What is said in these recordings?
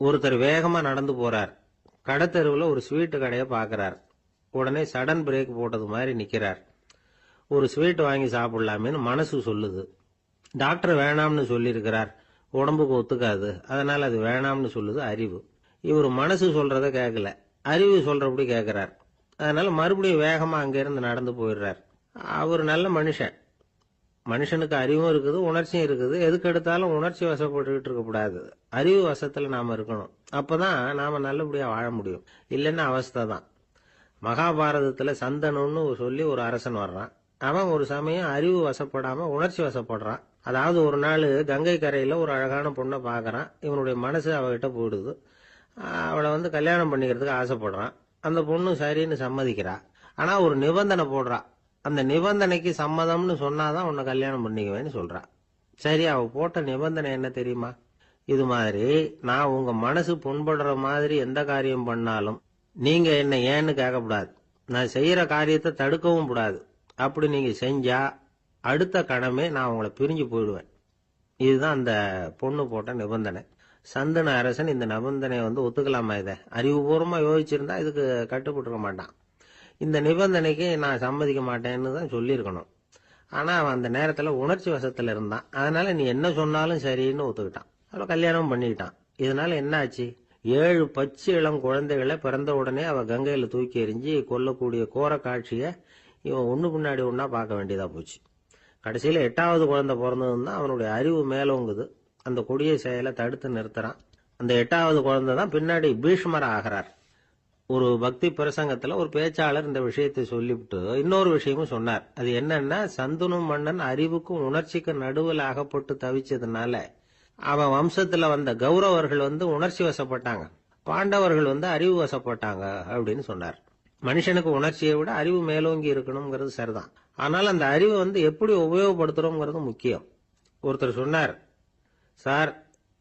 ஒருத்தர் வேகமா நடந்து போறார். கடத்தெருவுல ஒரு ஸ்வீட்டு கடையை பார்க்கறார். உடனே சடன் பிரேக் போட்டது மாதிரி நிக்கிறார். ஒரு ஸ்வீட் வாங்கி சாப்பிடலாமேன்னு மனசு சொல்லுது. டாக்டர் வேணாம்னு சொல்லியிருக்கிறார், உடம்புக்கு ஒத்துக்காது, அதனால அது வேணாம்னு சொல்லுது அறிவு. இவர் மனசு சொல்றத கேட்கல, அறிவு சொல்றபடி கேட்கிறார். அதனால மறுபடியும் வேகமா அங்கிருந்து நடந்து போயிடுறார். அவர் நல்ல மனுஷன். மனுஷனுக்கு அறிவும் இருக்குது, உணர்ச்சியும் இருக்குது. எதுக்கு எடுத்தாலும் உணர்ச்சி வசப்பட்டுக்கிட்டு இருக்கக்கூடாது. அறிவு வசத்துல நாம இருக்கணும். அப்பதான் நாம நல்லபடியா வாழ முடியும். இல்லைன்னா அவஸ்தை தான். மகாபாரதத்துல சந்தனுன்னு சொல்லி ஒரு அரசன் வர்றான். அவன் ஒரு சமயம் அறிவு வசப்படாம உணர்ச்சி வசப்படுறான். அதாவது ஒரு நாள் கங்கை கரையில ஒரு அழகான பொண்ணை பார்க்கறான். இவனுடைய மனசு அவகிட்ட போயிடுது. அவளை கல்யாணம் பண்ணிக்கிறதுக்கு ஆசைப்படுறான். அந்த பொண்ணு சரின்னு சம்மதிக்கிறா. ஆனா ஒரு நிபந்தனை போடுறா. அந்த நிபந்தனைக்கு சம்மதம்னு சொன்னாதான் உன்னை கல்யாணம் பண்ணிக்குவேன்னு சொல்றா. சரி, அவ போட்ட நிபந்தனை என்ன தெரியுமா? இது மாதிரி நான் உங்க மனசு புண்படுற மாதிரி எந்த காரியம் பண்ணாலும் நீங்க என்ன ஏன்னு கேட்கக்கூடாது. நான் செய்யற காரியத்தை தடுக்கவும் கூடாது. அப்படி நீங்க செஞ்சா அடுத்த கணமே நான் உங்களை பிரிஞ்சு போயிடுவேன். இதுதான் அந்த பொண்ணு போட்ட நிபந்தனை. சந்தன அரசன் இந்த நிபந்தனையை ஒத்துக்கலாமா? இதை அறிவுபூர்வமா யோசிச்சிருந்தா இதுக்கு கட்டுப்பட்டுருக்க மாட்டான். இந்த நிபந்தனைக்கு நான் சம்மதிக்க மாட்டேன்னு தான் சொல்லியிருக்கணும். ஆனா அவன் அந்த நேரத்துல உணர்ச்சி வசத்துல இருந்தான். அதனால நீ என்ன சொன்னாலும் சரின்னு ஒத்துக்கிட்டான். அவளை கல்யாணம் பண்ணிக்கிட்டான். இதனால என்ன ஆச்சு? 7 பச்சை இளம் குழந்தைகளை பிறந்த உடனே அவ கங்கையில தூக்கி எறிஞ்சி கொல்லக்கூடிய கோர காட்சிய இவன் ஒண்ணு பின்னாடி ஒன்னா பார்க்க வேண்டியதா போச்சு. கடைசியில 8வது குழந்தை பிறந்ததுன்னு தான் அவனுடைய அறிவு மேலோங்குது. அந்த கொடிய செயலை தடுத்து நிறுத்துறான். அந்த 8வது குழந்தை தான் பின்னாடி பீஷ்மர் ஆகிறார். ஒரு பக்தி பிரசங்கத்துல ஒரு பேச்சாளர் இந்த விஷயத்தை சொல்லிவிட்டு இன்னொரு விஷயமும் சொன்னார். அது என்னன்னா, சந்தனு மன்னன் அறிவுக்கும் உணர்ச்சிக்கும் நடுவில் அகப்பட்டு தவிச்சதுனால அவன் வம்சத்துல வந்த கௌரவர்கள் உணர்ச்சி வசப்பட்டாங்க, பாண்டவர்கள் அறிவு வசப்பட்டாங்க அப்படின்னு சொன்னார். மனுஷனுக்கு உணர்ச்சியை விட அறிவு மேலோங்கி இருக்கணுங்கிறது சரிதான். ஆனால் அந்த அறிவை எப்படி உபயோகப்படுத்துறோங்கிறது முக்கியம். ஒருத்தர் சொன்னார், சார்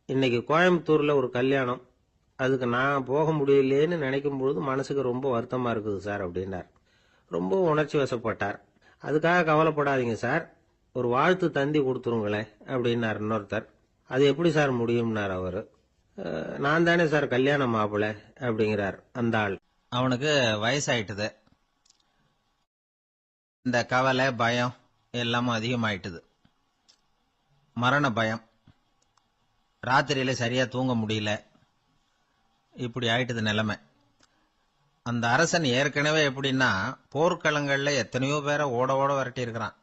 இன்னைக்கு கோயம்புத்தூர்ல ஒரு கல்யாணம், அதுக்கு நான் போக முடியலேன்னு நினைக்கும் பொழுது மனசுக்கு ரொம்ப வருத்தமா இருக்குது சார் அப்படின்னார். ரொம்ப உணர்ச்சி வசப்பட்டார். அதுக்காக கவலைப்படாதீங்க சார், ஒரு வாழ்த்து தந்தி கொடுத்துருங்களேன் அப்படின்னார் இன்னொருத்தர். அது எப்படி சார் முடியும்னார் அவரு. நான் தானே சார் கல்யாண மாப்பிள்ளை அப்படிங்கிறார் அந்த ஆள். அவனுக்கு வயசாயிட்டுது. இந்த கவலை பயம் எல்லாமும் அதிகமாயிட்டுது. மரண பயம், ராத்திரியில சரியா தூங்க முடியல, இப்படி ஆயிட்டது நிலைமை. அந்த அரசன் ஏற்கனவே எப்படின்னா போர்க்களங்கள்ல எத்தனையோ பேரை ஓட ஓட விரட்டி இருக்கிறான்.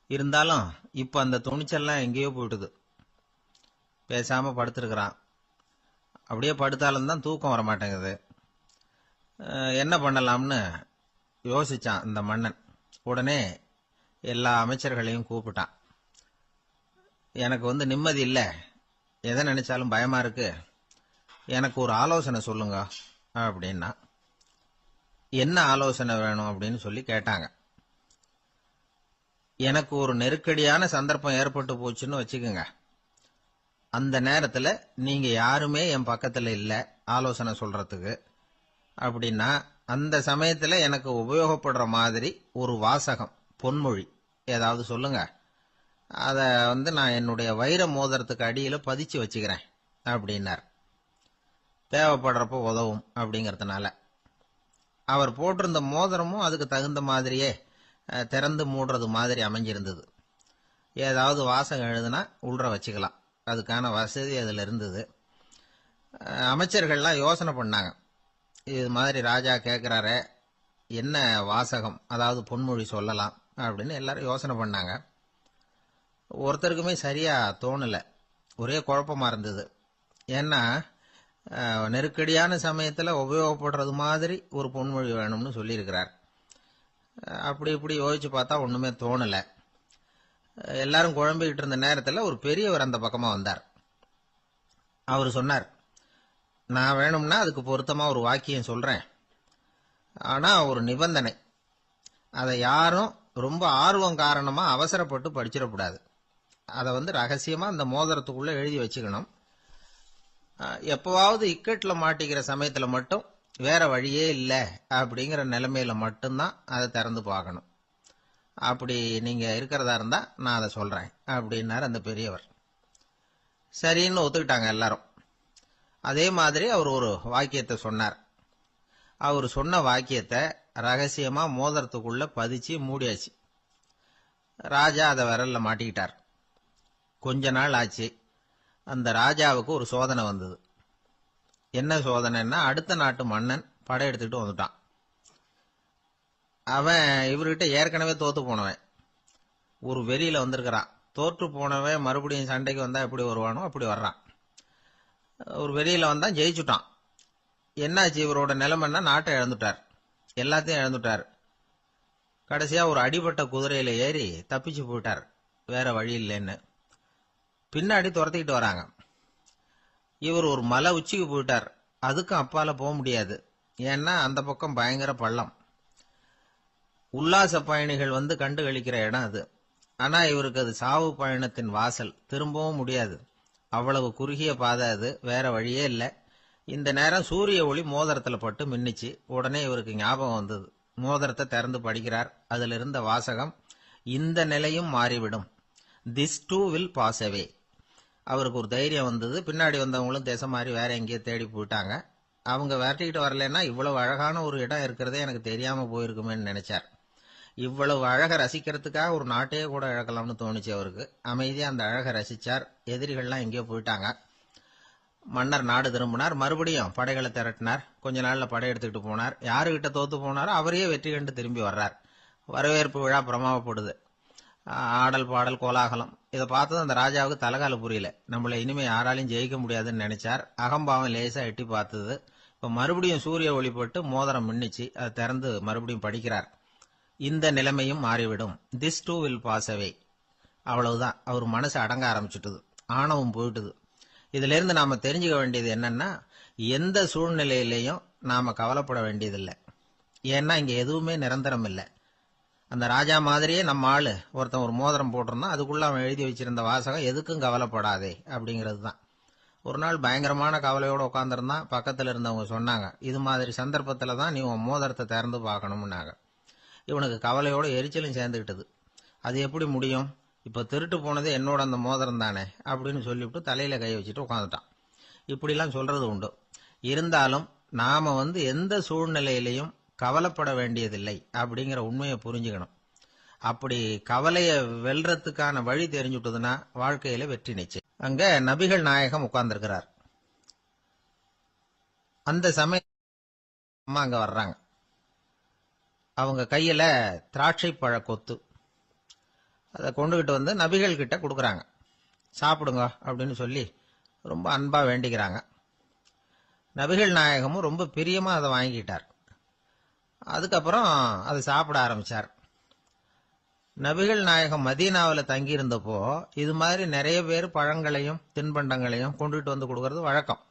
இருந்தாலும் இப்ப அந்த துணிச்சல்லாம் எங்கேயோ போயிட்டுது. பேசாம படுத்திருக்கிறான். அப்படியே படுத்தாலும் தான் தூக்கம் வர மாட்டேங்குது. என்ன பண்ணலாம்னு யோசிச்சான் இந்த மன்னன். உடனே எல்லா அமைச்சர்களையும் கூப்பிட்டான். எனக்கு நிம்மதி இல்லை, எதை நினைச்சாலும் பயமா இருக்கு, எனக்கு ஒரு ஆலோசனை சொல்லுங்க அப்படின்னா. என்ன ஆலோசனை வேணும் அப்படின்னு சொல்லி கேட்டாங்க. எனக்கு ஒரு நெருக்கடியான சந்தர்ப்பம் ஏற்பட்டு போச்சுன்னு வச்சுக்கோங்க. அந்த நேரத்துல நீங்க யாருமே என் பக்கத்துல இல்ல ஆலோசனை சொல்றதுக்கு அப்படின்னா, அந்த சமயத்துல எனக்கு உபயோகப்படுற மாதிரி ஒரு வாசகம், பொன்மொழி ஏதாவது சொல்லுங்க. அத நான் என்னுடைய வைர மோதிரத்துக்கு அடியில பதிச்சு வச்சுக்கிறேன் அப்படின்னார். தேவைப்படுறப்ப உதவும் அப்படிங்கறதுனால. அவர் போட்டிருந்த மோதிரமும் அதுக்கு தகுந்த மாதிரியே திறந்து மூடுறது மாதிரி அமைஞ்சிருந்தது. ஏதாவது வாசகம் எழுதுனா உள்ற வச்சுக்கலாம், அதுக்கான வசதி அதுல இருந்தது. அமைச்சர்கள்லாம் யோசனை பண்ணாங்க, இது மாதிரி ராஜா கேட்கிறாரே என்ன வாசகம், அதாவது பொன்மொழி சொல்லலாம் அப்படின்னு எல்லாரும் யோசனை பண்ணாங்க. ஒருத்தருக்குமே சரியா தோணல, ஒரே குழப்பமா இருந்தது. ஏன்னா நெருக்கடியான சமயத்துல உபயோகப்படுறது மாதிரி ஒரு பொன்மொழி வேணும்னு சொல்லியிருக்கிறார். அப்படி இப்படி யோசிச்சு பார்த்தா ஒண்ணுமே தோணல. எல்லாரும் குழம்பிக்கிட்டு இருந்த நேரத்துல ஒரு பெரியவர் அந்த பக்கமா வந்தார். அவர் சொன்னார், நான் வேணும்னா அதுக்கு பொருத்தமா ஒரு வாக்கியம் சொல்றேன், ஆனா ஒரு நிபந்தனை. அதை யாரும் ரொம்ப ஆர்வம் காரணமா அவசரப்பட்டு படிச்சிடக்கூடாது. அதை ரகசியமா அந்த மோதிரத்துக்குள்ள எழுதி வச்சுக்கணும். எப்பவாவது இக்கட்ல மாட்டிக்கிற சமயத்துல மட்டும் வேற வழியே இல்லை அப்படிங்கிற நிலைமையில மட்டும்தான் அதை திறந்து பார்க்கணும். அப்படி நீங்க இருக்கிறதா இருந்தா நான் அதை சொல்றேன் அப்படின்னாரு அந்த பெரியவர். சரின்னு ஒத்துக்கிட்டாங்க எல்லாரும். அதே மாதிரி அவர் ஒரு வாக்கியத்தை சொன்னார். அவர் சொன்ன வாக்கியத்தை ரகசியமா மோதிரத்துக்குள்ள பதிச்சு மூடியாச்சு. ராஜா அதை விரல்ல மாட்டிக்கிட்டார். கொஞ்ச நாள் ஆச்சு. அந்த ராஜாவுக்கு ஒரு சோதனை வந்தது. என்ன சோதனைன்னா, அடுத்த நாட்டு மன்னன் படையெடுத்துக்கிட்டு வந்துட்டான். அவன் இவர்கிட்ட ஏற்கனவே தோத்து போனவன். ஒரு வெறியில வந்திருக்கிறான். தோற்று போனவன் மறுபடியும் சண்டைக்கு வந்தா எப்படி வருவானோ அப்படி வர்றான். ஒரு வெறியில வந்தான், ஜெயிச்சுட்டான். என்னாச்சு இவரோட நிலைமைன்னா, நாட்டை இழந்துட்டார், எல்லாத்தையும் இழந்துட்டார். கடைசியா ஒரு அடிபட்ட குதிரையில ஏறி தப்பிச்சு போயிட்டார், வேற வழி இல்லைன்னு. பின்னாடி துரத்திக்கிட்டு வராங்க. இவர் ஒரு மலை உச்சிக்கு போயிட்டார். அதுக்கும் அப்பால போக முடியாது. ஏன்னா அந்த பக்கம் பயங்கர பள்ளம். உல்லாச பயணிகள் வந்து கண்டு கழிக்கிற இடம் அது. ஆனா இவருக்கு அது சாவு பயணத்தின் வாசல், திரும்பவும் முடியாது. அவ்வளவு குறுகிய பாதை அது, வேற வழியே இல்லை. இந்த நேரம் சூரிய ஒளி மோதிரத்துல பட்டு மின்னிச்சு. உடனே இவருக்கு ஞாபகம் வந்தது. மோதிரத்தை திறந்து படிக்கிறார். அதுல இருந்த வாசகம், இந்த நிலையும் மாறிவிடும், this too will pass away. அவருக்கு ஒரு தைரியம் வந்தது. பின்னாடி வந்தவங்களும் திசை மாறி வேற எங்கேயோ தேடி போயிட்டாங்க. அவங்க விரட்டிக்கிட்டு வரலன்னா இவ்வளவு அழகான ஒரு இடம் இருக்கிறதே எனக்கு தெரியாம போயிருக்குமேன்னு நினைச்சார். இவ்வளவு அழகை ரசிக்கிறதுக்காக ஒரு நாட்டையே கூட இழக்கலாம்னு தோணுச்சு அவருக்கு. அமைதியா அந்த அழகை ரசிச்சார். எதிரிகள்லாம் எங்கேயோ போயிட்டாங்க. மன்னர் நாடு திரும்பினார். மறுபடியும் படைகளை திரட்டினார். கொஞ்ச நாள்ல படை எடுத்துக்கிட்டு போனார். யாருகிட்ட தோத்து போனாரோ அவரையே வெற்றி கண்டு திரும்பி வர்றார். வரவேற்பு விழா பிரமாவப்படுது. ஆடல் பாடல் கோலாகலம். இதை பார்த்தது அந்த ராஜாவுக்கு தலைகால புரியல. நம்மளை இனிமே யாராலையும் ஜெயிக்க முடியாதுன்னு நினைச்சார். அகம்பாவம் லேசா எட்டி பார்த்தது. இப்ப மறுபடியும் சூரிய ஒளிப்பட்டு மோதிரம் மின்னிச்சு. அதை திறந்து மறுபடியும் படிக்கிறார். இந்த நிலைமையும் மாறிவிடும், this too will pass away. அவ்வளவுதான். அவர் மனசு அடங்க ஆரம்பிச்சுட்டுது. ஆணவம் போயிட்டுது. இதுல இருந்து நாம தெரிஞ்சுக்க வேண்டியது என்னன்னா, எந்த சூழ்நிலையிலையும் நாம கவலைப்பட வேண்டியதில்லை. ஏன்னா இங்க எதுவுமே நிரந்தரம் இல்லை. அந்த ராஜா மாதிரியே நம்ம ஆளு ஒருத்தன் ஒரு மோதிரம் போட்டிருந்தான். அதுக்குள்ள அவன் எழுதி வச்சிருந்த வாசகம், எதுக்கும் கவலைப்படாதே அப்படிங்கிறது தான். ஒரு நாள் பயங்கரமான கவலையோட உட்காந்துருந்தான். பக்கத்துல இருந்தவங்க சொன்னாங்க, இது மாதிரி சந்தர்ப்பத்துல தான் நீ உன் மோதிரத்தை திறந்து பார்க்கணும்னாங்க. இவனுக்கு கவலையோட எரிச்சலும் சேர்ந்துகிட்டது. அது எப்படி முடியும், இப்ப திருட்டு போனது என்னோட அந்த மோதிரம் தானே அப்படின்னு சொல்லிவிட்டு தலையில கை வச்சுட்டு உட்காந்துட்டான். இப்படிலாம் சொல்றது உண்டு. இருந்தாலும் நாம எந்த சூழ்நிலையிலையும் கவலைப்பட வேண்டியதில்லை அப்படிங்கிற உண்மையை புரிஞ்சுக்கணும். அப்படி கவலைய வெல்றதுக்கான வழி தெரிஞ்சுட்டதுன்னா வாழ்க்கையில வெற்றி நிச்சயம். அங்க நபிகள் நாயகம் உட்கார்ந்திருக்கிறார். அந்த சமயம் அம்மா அங்க வர்றாங்க. அவங்க கையில திராட்சை பழ கொத்து, அதை கொண்டுகிட்டு நபிகள் கிட்ட கொடுக்கறாங்க. சாப்பிடுங்க அப்படின்னு சொல்லி ரொம்ப அன்பா வேண்டிக்கிறாங்க. நபிகள் நாயகமும் ரொம்ப பிரியமா அதை வாங்கிட்டார். அதுக்கப்புறம் அதை சாப்பிட ஆரம்பிச்சார். நபிகள் நாயகம் மதீனாவில் தங்கி இருந்தப்போ இது மாதிரி நிறைய பேர் பழங்களையும் தின்பண்டங்களையும் கொண்டுட்டு வந்து கொடுக்கறது வழக்கம்.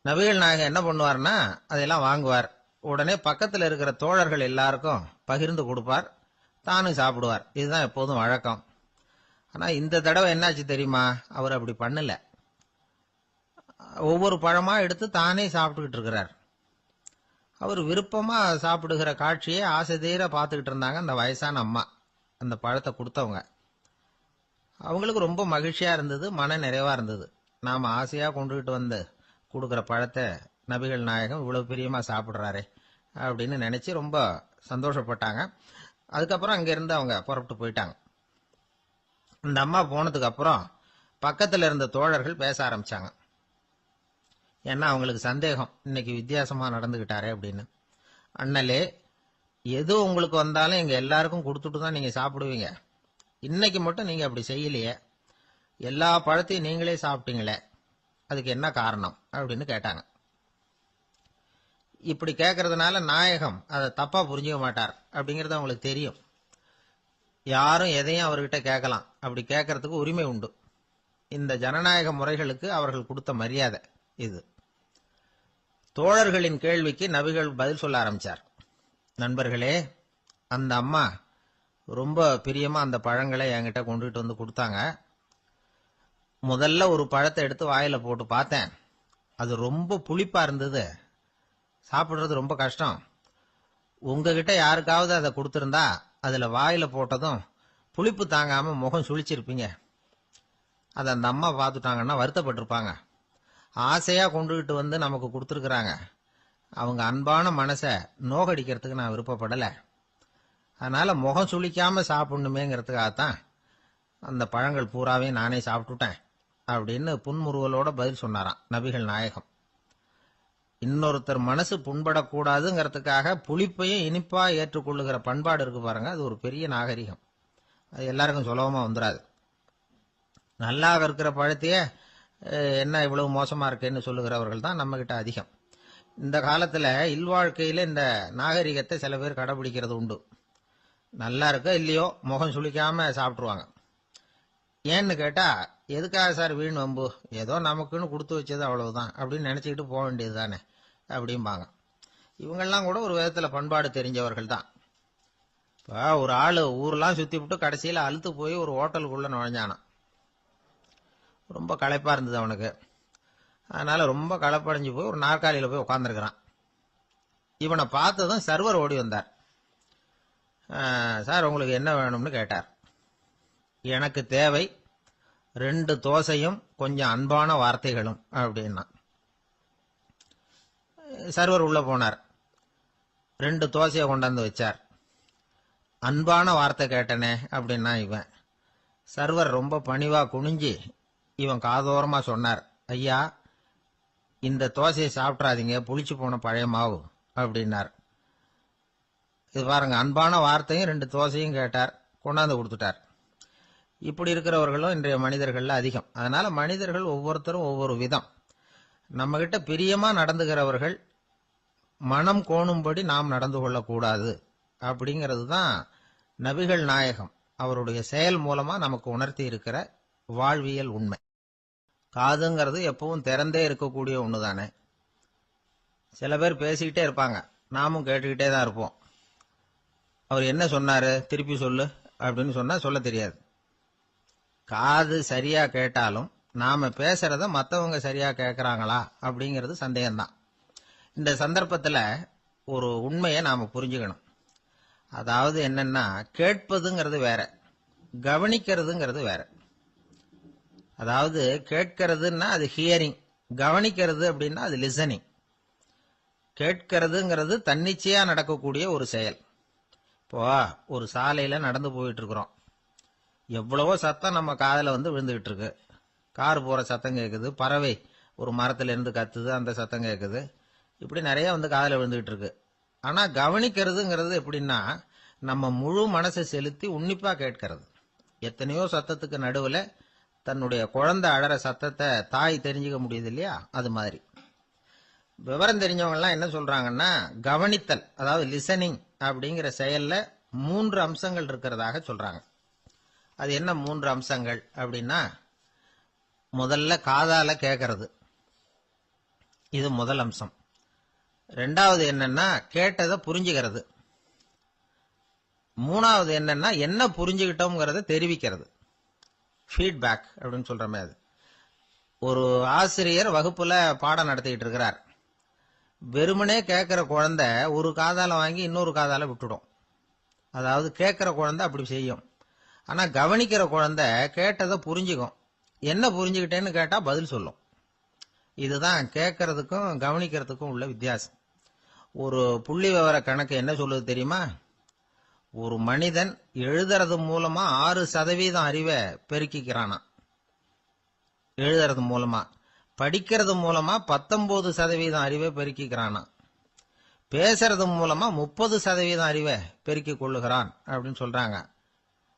நபிகள் நாயகம் என்ன பண்ணுவார்னா, அதையெல்லாம் வாங்குவார். உடனே பக்கத்தில் இருக்கிற தோழர்கள் எல்லாருக்கும் பகிர்ந்து கொடுப்பார், தானும் சாப்பிடுவார். இதுதான் எப்போதும் வழக்கம். ஆனா இந்த தடவை என்னாச்சு தெரியுமா, அவர் அப்படி பண்ணல. ஒவ்வொரு பழமா எடுத்து தானே சாப்பிட்டுக்கிட்டு இருக்கிறார். அவர் விருப்பமா சாப்பிடுகிற காட்சியை ஆசை தீர பார்த்துக்கிட்டு இருந்தாங்க அந்த வயசான அம்மா, அந்த பழத்தை கொடுத்தவங்க. அவங்களுக்கு ரொம்ப மகிழ்ச்சியா இருந்தது, மன நிறைவா இருந்தது. நாம ஆசையா கொண்டுகிட்டு வந்து கொடுக்கிற பழத்தை நபிகள் நாயகம் இவ்வளவு பிரியமா சாப்பிடுறாரே அப்படின்னு நினைச்சு ரொம்ப சந்தோஷப்பட்டாங்க. அதுக்கப்புறம் அங்கிருந்து அவங்க புறப்பட்டு போயிட்டாங்க. இந்த அம்மா போனதுக்கு அப்புறம் பக்கத்துல இருந்த தோழர்கள் பேச ஆரம்பிச்சாங்க. ஏன்னா அவங்களுக்கு சந்தேகம், இன்னைக்கு வித்தியாசமா நடந்துகிட்டாரே அப்படின்னு. அண்ணலே, எது உங்களுக்கு வந்தாலும் எங்க எல்லாருக்கும் கொடுத்துட்டு தான் நீங்க சாப்பிடுவீங்க. இன்னைக்கு மட்டும் நீங்க அப்படி செய்யலையே, எல்லா பழத்தையும் நீங்களே சாப்பிட்டீங்களே, அதுக்கு என்ன காரணம் அப்படின்னு கேட்டாங்க. இப்படி கேட்கறதுனால நாயகம் அதை தப்பா புரிஞ்சுக்க மாட்டார் அப்படிங்கறது அவங்களுக்கு தெரியும். யாரும் எதையும் அவர்கிட்ட கேட்கலாம், அப்படி கேட்கறதுக்கு உரிமை உண்டு. இந்த ஜனநாயக முறைகளுக்கு அவர்கள் கொடுத்த மரியாதை இது. தோழர்களின் கேள்விக்கு நபிகள் பதில் சொல்ல ஆரம்பிச்சார். நண்பர்களே, அந்த அம்மா ரொம்ப பிரியமா அந்த பழங்களை என்கிட்ட கொண்டுகிட்டு வந்து கொடுத்தாங்க. முதல்ல ஒரு பழத்தை எடுத்து வாயில போட்டு பார்த்தேன். அது ரொம்ப புளிப்பா இருந்தது, சாப்பிடுறது ரொம்ப கஷ்டம். உங்ககிட்ட யாருக்காவது அதை கொடுத்திருந்தா அதுல வாயில போட்டதும் புளிப்பு தாங்காம முகம் சுழிச்சிருப்பீங்க. அதை அந்த அம்மா பார்த்துட்டாங்கன்னா வருத்தப்பட்டிருப்பாங்க. ஆசையா கொண்டுகிட்டு வந்து நமக்கு கொடுத்துருக்குறாங்க. அவங்க அன்பான மனசை நோகடிக்கிறதுக்கு நான் விருப்பப்படலை. அதனால முகம் சுளிக்காம சாப்பிடணுமேங்கிறதுக்காகத்தான் அந்த பழங்கள் பூராவே நானே சாப்பிட்டுட்டேன் அப்படின்னு புன்முறுவலோட பதில் சொன்னாராம் நபிகள் நாயகம். இன்னொருத்தர் மனசு புண்படக்கூடாதுங்கிறதுக்காக புளிப்பையும் இனிப்பா ஏற்றுக்கொள்ளுகிற பண்பாடு இருக்கு பாருங்க, அது ஒரு பெரிய நாகரிகம். அது எல்லாருக்கும் சுலபமா வந்துடாது. நல்லா இருக்கிற பழத்தையே என்ன இவ்வளவு மோசமா இருக்கேன்னு சொல்லுகிறவர்கள் தான் நம்ம கிட்ட அதிகம். இந்த காலத்துல இல்வாழ்க்கையில இந்த நாகரிகத்தை சில பேர் கடைபிடிக்கிறது உண்டு. நல்லா இருக்க இல்லையோ முகம் சுளிக்காம சாப்பிட்டுருவாங்க. ஏன்னு கேட்டா, எதுக்காக சார் வீண் வம்பு, ஏதோ நமக்குன்னு கொடுத்து வச்சது அவ்வளவுதான் அப்படின்னு நினைச்சுக்கிட்டு போக வேண்டியது தானே அப்படிம்பாங்க. இவங்கெல்லாம் கூட ஒரு விதத்துல பண்பாடு தெரிஞ்சவர்கள் தான். இப்போ ஒரு ஆளு ஊரெல்லாம் சுத்தி விட்டு கடைசியில அழுத்து போய் ஒரு ஹோட்டலுக்குள்ள நுழைஞ்சானான். ரொம்ப களைப்பா இருந்தது அவனுக்கு. அதனால ரொம்ப களைப்படைஞ்சு போய் ஒரு நாற்காலியில போய் உட்காந்துருக்கிறான். இவனை பார்த்ததும் சர்வர் ஓடி வந்தார். சார் உங்களுக்கு என்ன வேணும்னு கேட்டார். எனக்கு தேவை 2 தோசையும் கொஞ்சம் அன்பான வார்த்தைகளும் அப்படின்னா. சர்வர் உள்ள போனார். 2 தோசையை கொண்டாந்து வச்சார். அன்பான வார்த்தை கேட்டனே அப்படின்னா இவன். சர்வர் ரொம்ப பணிவா குனிஞ்சு இவன் காதோரமா சொன்னார், ஐயா இந்த தோசையை சாப்பிட்றாதீங்க, புளிச்சு போன பழைய மாவு அப்படின்னார். இது பாருங்க, அன்பான வார்த்தையும் 2 தோசையும் கேட்டார், கொண்டாந்து கொடுத்துட்டார். இப்படி இருக்கிறவர்களும் இன்றைய மனிதர்கள்ல அதிகம். அதனால மனிதர்கள் ஒவ்வொருத்தரும் ஒவ்வொரு விதம். நம்ம கிட்ட பிரியமா நடந்துகிறவர்கள் மனம் கோணும்படி நாம் நடந்து கொள்ளக்கூடாது அப்படிங்கிறது தான் நபிகள் நாயகம் அவருடைய செயல் மூலமா நமக்கு உணர்த்தி இருக்கிற வாழ்வியல் உண்மை. காதுங்கிறது எப்பவும் திறந்தே இருக்கக்கூடிய ஒண்ணுதானே. சில பேர் பேசிக்கிட்டே இருப்பாங்க, நாமும் கேட்டுக்கிட்டே தான் இருப்போம். அவர் என்ன சொன்னாரு திருப்பி சொல்லு அப்படின்னு சொன்னா சொல்ல தெரியாது. காது சரியா கேட்டாலும் நாம பேசுறத மற்றவங்க சரியா கேட்கறாங்களா அப்படிங்கிறது சந்தேகம்தான். இந்த சந்தர்ப்பத்தில் ஒரு உண்மையை நாம புரிஞ்சுக்கணும். அதாவது என்னன்னா, கேட்பதுங்கிறது வேற, கவனிக்கிறதுங்கிறது வேற. அதாவது கேட்கறதுன்னா அது ஹியரிங், கவனிக்கிறது அப்படின்னா அது லிசனிங். கேட்கறதுங்கிறது தன்னிச்சையா நடக்கக்கூடிய ஒரு செயல். இப்போ ஒரு சாலையில நடந்து போயிட்டு இருக்கிறோம். எவ்வளவோ சத்தம் நம்ம காதுல வந்து விழுந்துகிட்டு இருக்கு. கார் போற சத்தம் கேட்குது, பறவை ஒரு மரத்துல இருந்து கத்துது, அந்த சத்தம் கேட்குது. இப்படி நிறைய வந்து காதுல விழுந்துகிட்டு இருக்கு. ஆனா கவனிக்கிறதுங்கிறது எப்படின்னா, நம்ம முழு மனசை செலுத்தி உன்னிப்பா கேட்கறது. எத்தனையோ சத்தத்துக்கு நடுவுல தன்னுடைய குழந்தை அழற சத்தத்தை தாய் தெரிஞ்சுக்க முடியுது இல்லையா, அது மாதிரி. விவரம் தெரிஞ்சவங்க எல்லாம் என்ன சொல்றாங்கன்னா, கவனித்தல் அதாவது லிசனிங் அப்படிங்கிற செயல்ல 3 அம்சங்கள் இருக்கிறதாக சொல்றாங்க. அது என்ன 3 அம்சங்கள் அப்படின்னா, முதல்ல காதால கேட்கறது, இது முதல் அம்சம். 2வது என்னன்னா கேட்டதை புரிஞ்சுக்கிறது. 3வது என்னன்னா என்ன புரிஞ்சுக்கிட்டோம்ங்கிறத தெரிவிக்கிறது, ஃபீட்பேக் அப்படின்னு சொல்ற மாதிரி. ஒரு ஆசிரியர் வகுப்புல பாடம் நடத்திட்டு இருக்கிறார். வெறுமனே கேட்கிற குழந்தை ஒரு காதால வாங்கி இன்னொரு காதால விட்டுடும். அதாவது கேட்கிற குழந்தை அப்படி செய்யும். ஆனா கவனிக்கிற குழந்தை கேட்டதை புரிஞ்சுக்கும். என்ன புரிஞ்சுக்கிட்டேன்னு கேட்டா பதில் சொல்லும். இதுதான் கேட்கறதுக்கும் கவனிக்கிறதுக்கும் உள்ள வித்தியாசம். ஒரு புள்ளி விவர கணக்கு என்ன சொல்லுது தெரியுமா? ஒரு மனிதன் எழுதுறது மூலமா 6% அறிவை பெருக்கிக்கிறானா, எழுதுறது மூலமா. படிக்கிறது மூலமா 19% அறிவை பெருக்கிக்கிறானா. பேசுறது மூலமா 30% அறிவை பெருக்கிக் கொள்ளுகிறான் அப்படின்னு சொல்றாங்க.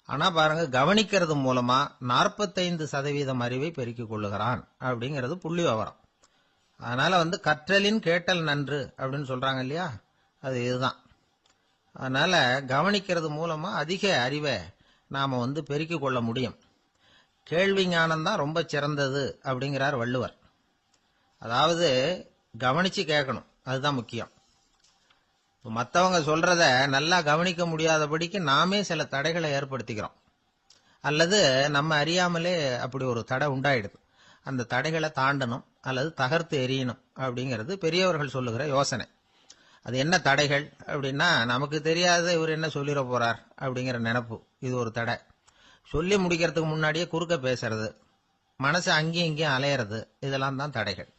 ஆனா பாருங்க, கவனிக்கிறது மூலமா 45% அறிவை பெருக்கிக் கொள்ளுகிறான் அப்படிங்கிறது புள்ளி விவரம். அதனால வந்து கற்றலின் கேட்டல் நன்று அப்படின்னு சொல்றாங்க இல்லையா, அது இதுதான். அதனால கவனிக்கிறது மூலமா அதிக அறிவை நாம வந்து பெருக்கிக் கொள்ள முடியும். கேள்வி ஞானம் தான் ரொம்ப சிறந்தது அப்படிங்கிறார் வள்ளுவர். அதாவது கவனிச்சு கேட்கணும், அதுதான் முக்கியம். மற்றவங்க சொல்றத நல்லா கவனிக்க முடியாதபடிக்கு நாமே சில தடைகளை ஏற்படுத்திக்கிறோம், அல்லது நம்ம அறியாமலே அப்படி ஒரு தடை உண்டாயிடுது. அந்த தடைகளை தாண்டணும் அல்லது தகர்த்து எறியணும் அப்படிங்கிறது பெரியவர்கள் சொல்லுகிற யோசனை. அது என்ன தடைகள் அப்படின்னா, நமக்கு தெரியாத இவர் என்ன சொல்லிட போறார் அப்படிங்கிற நினைப்பு, இது ஒரு தடை. சொல்லி முடிக்கிறதுக்கு முன்னாடியே குறுக்க பேசுறது, மனசு அங்கேயும் இங்கேயும் அலையிறது, இதெல்லாம் தான் தடைகள்.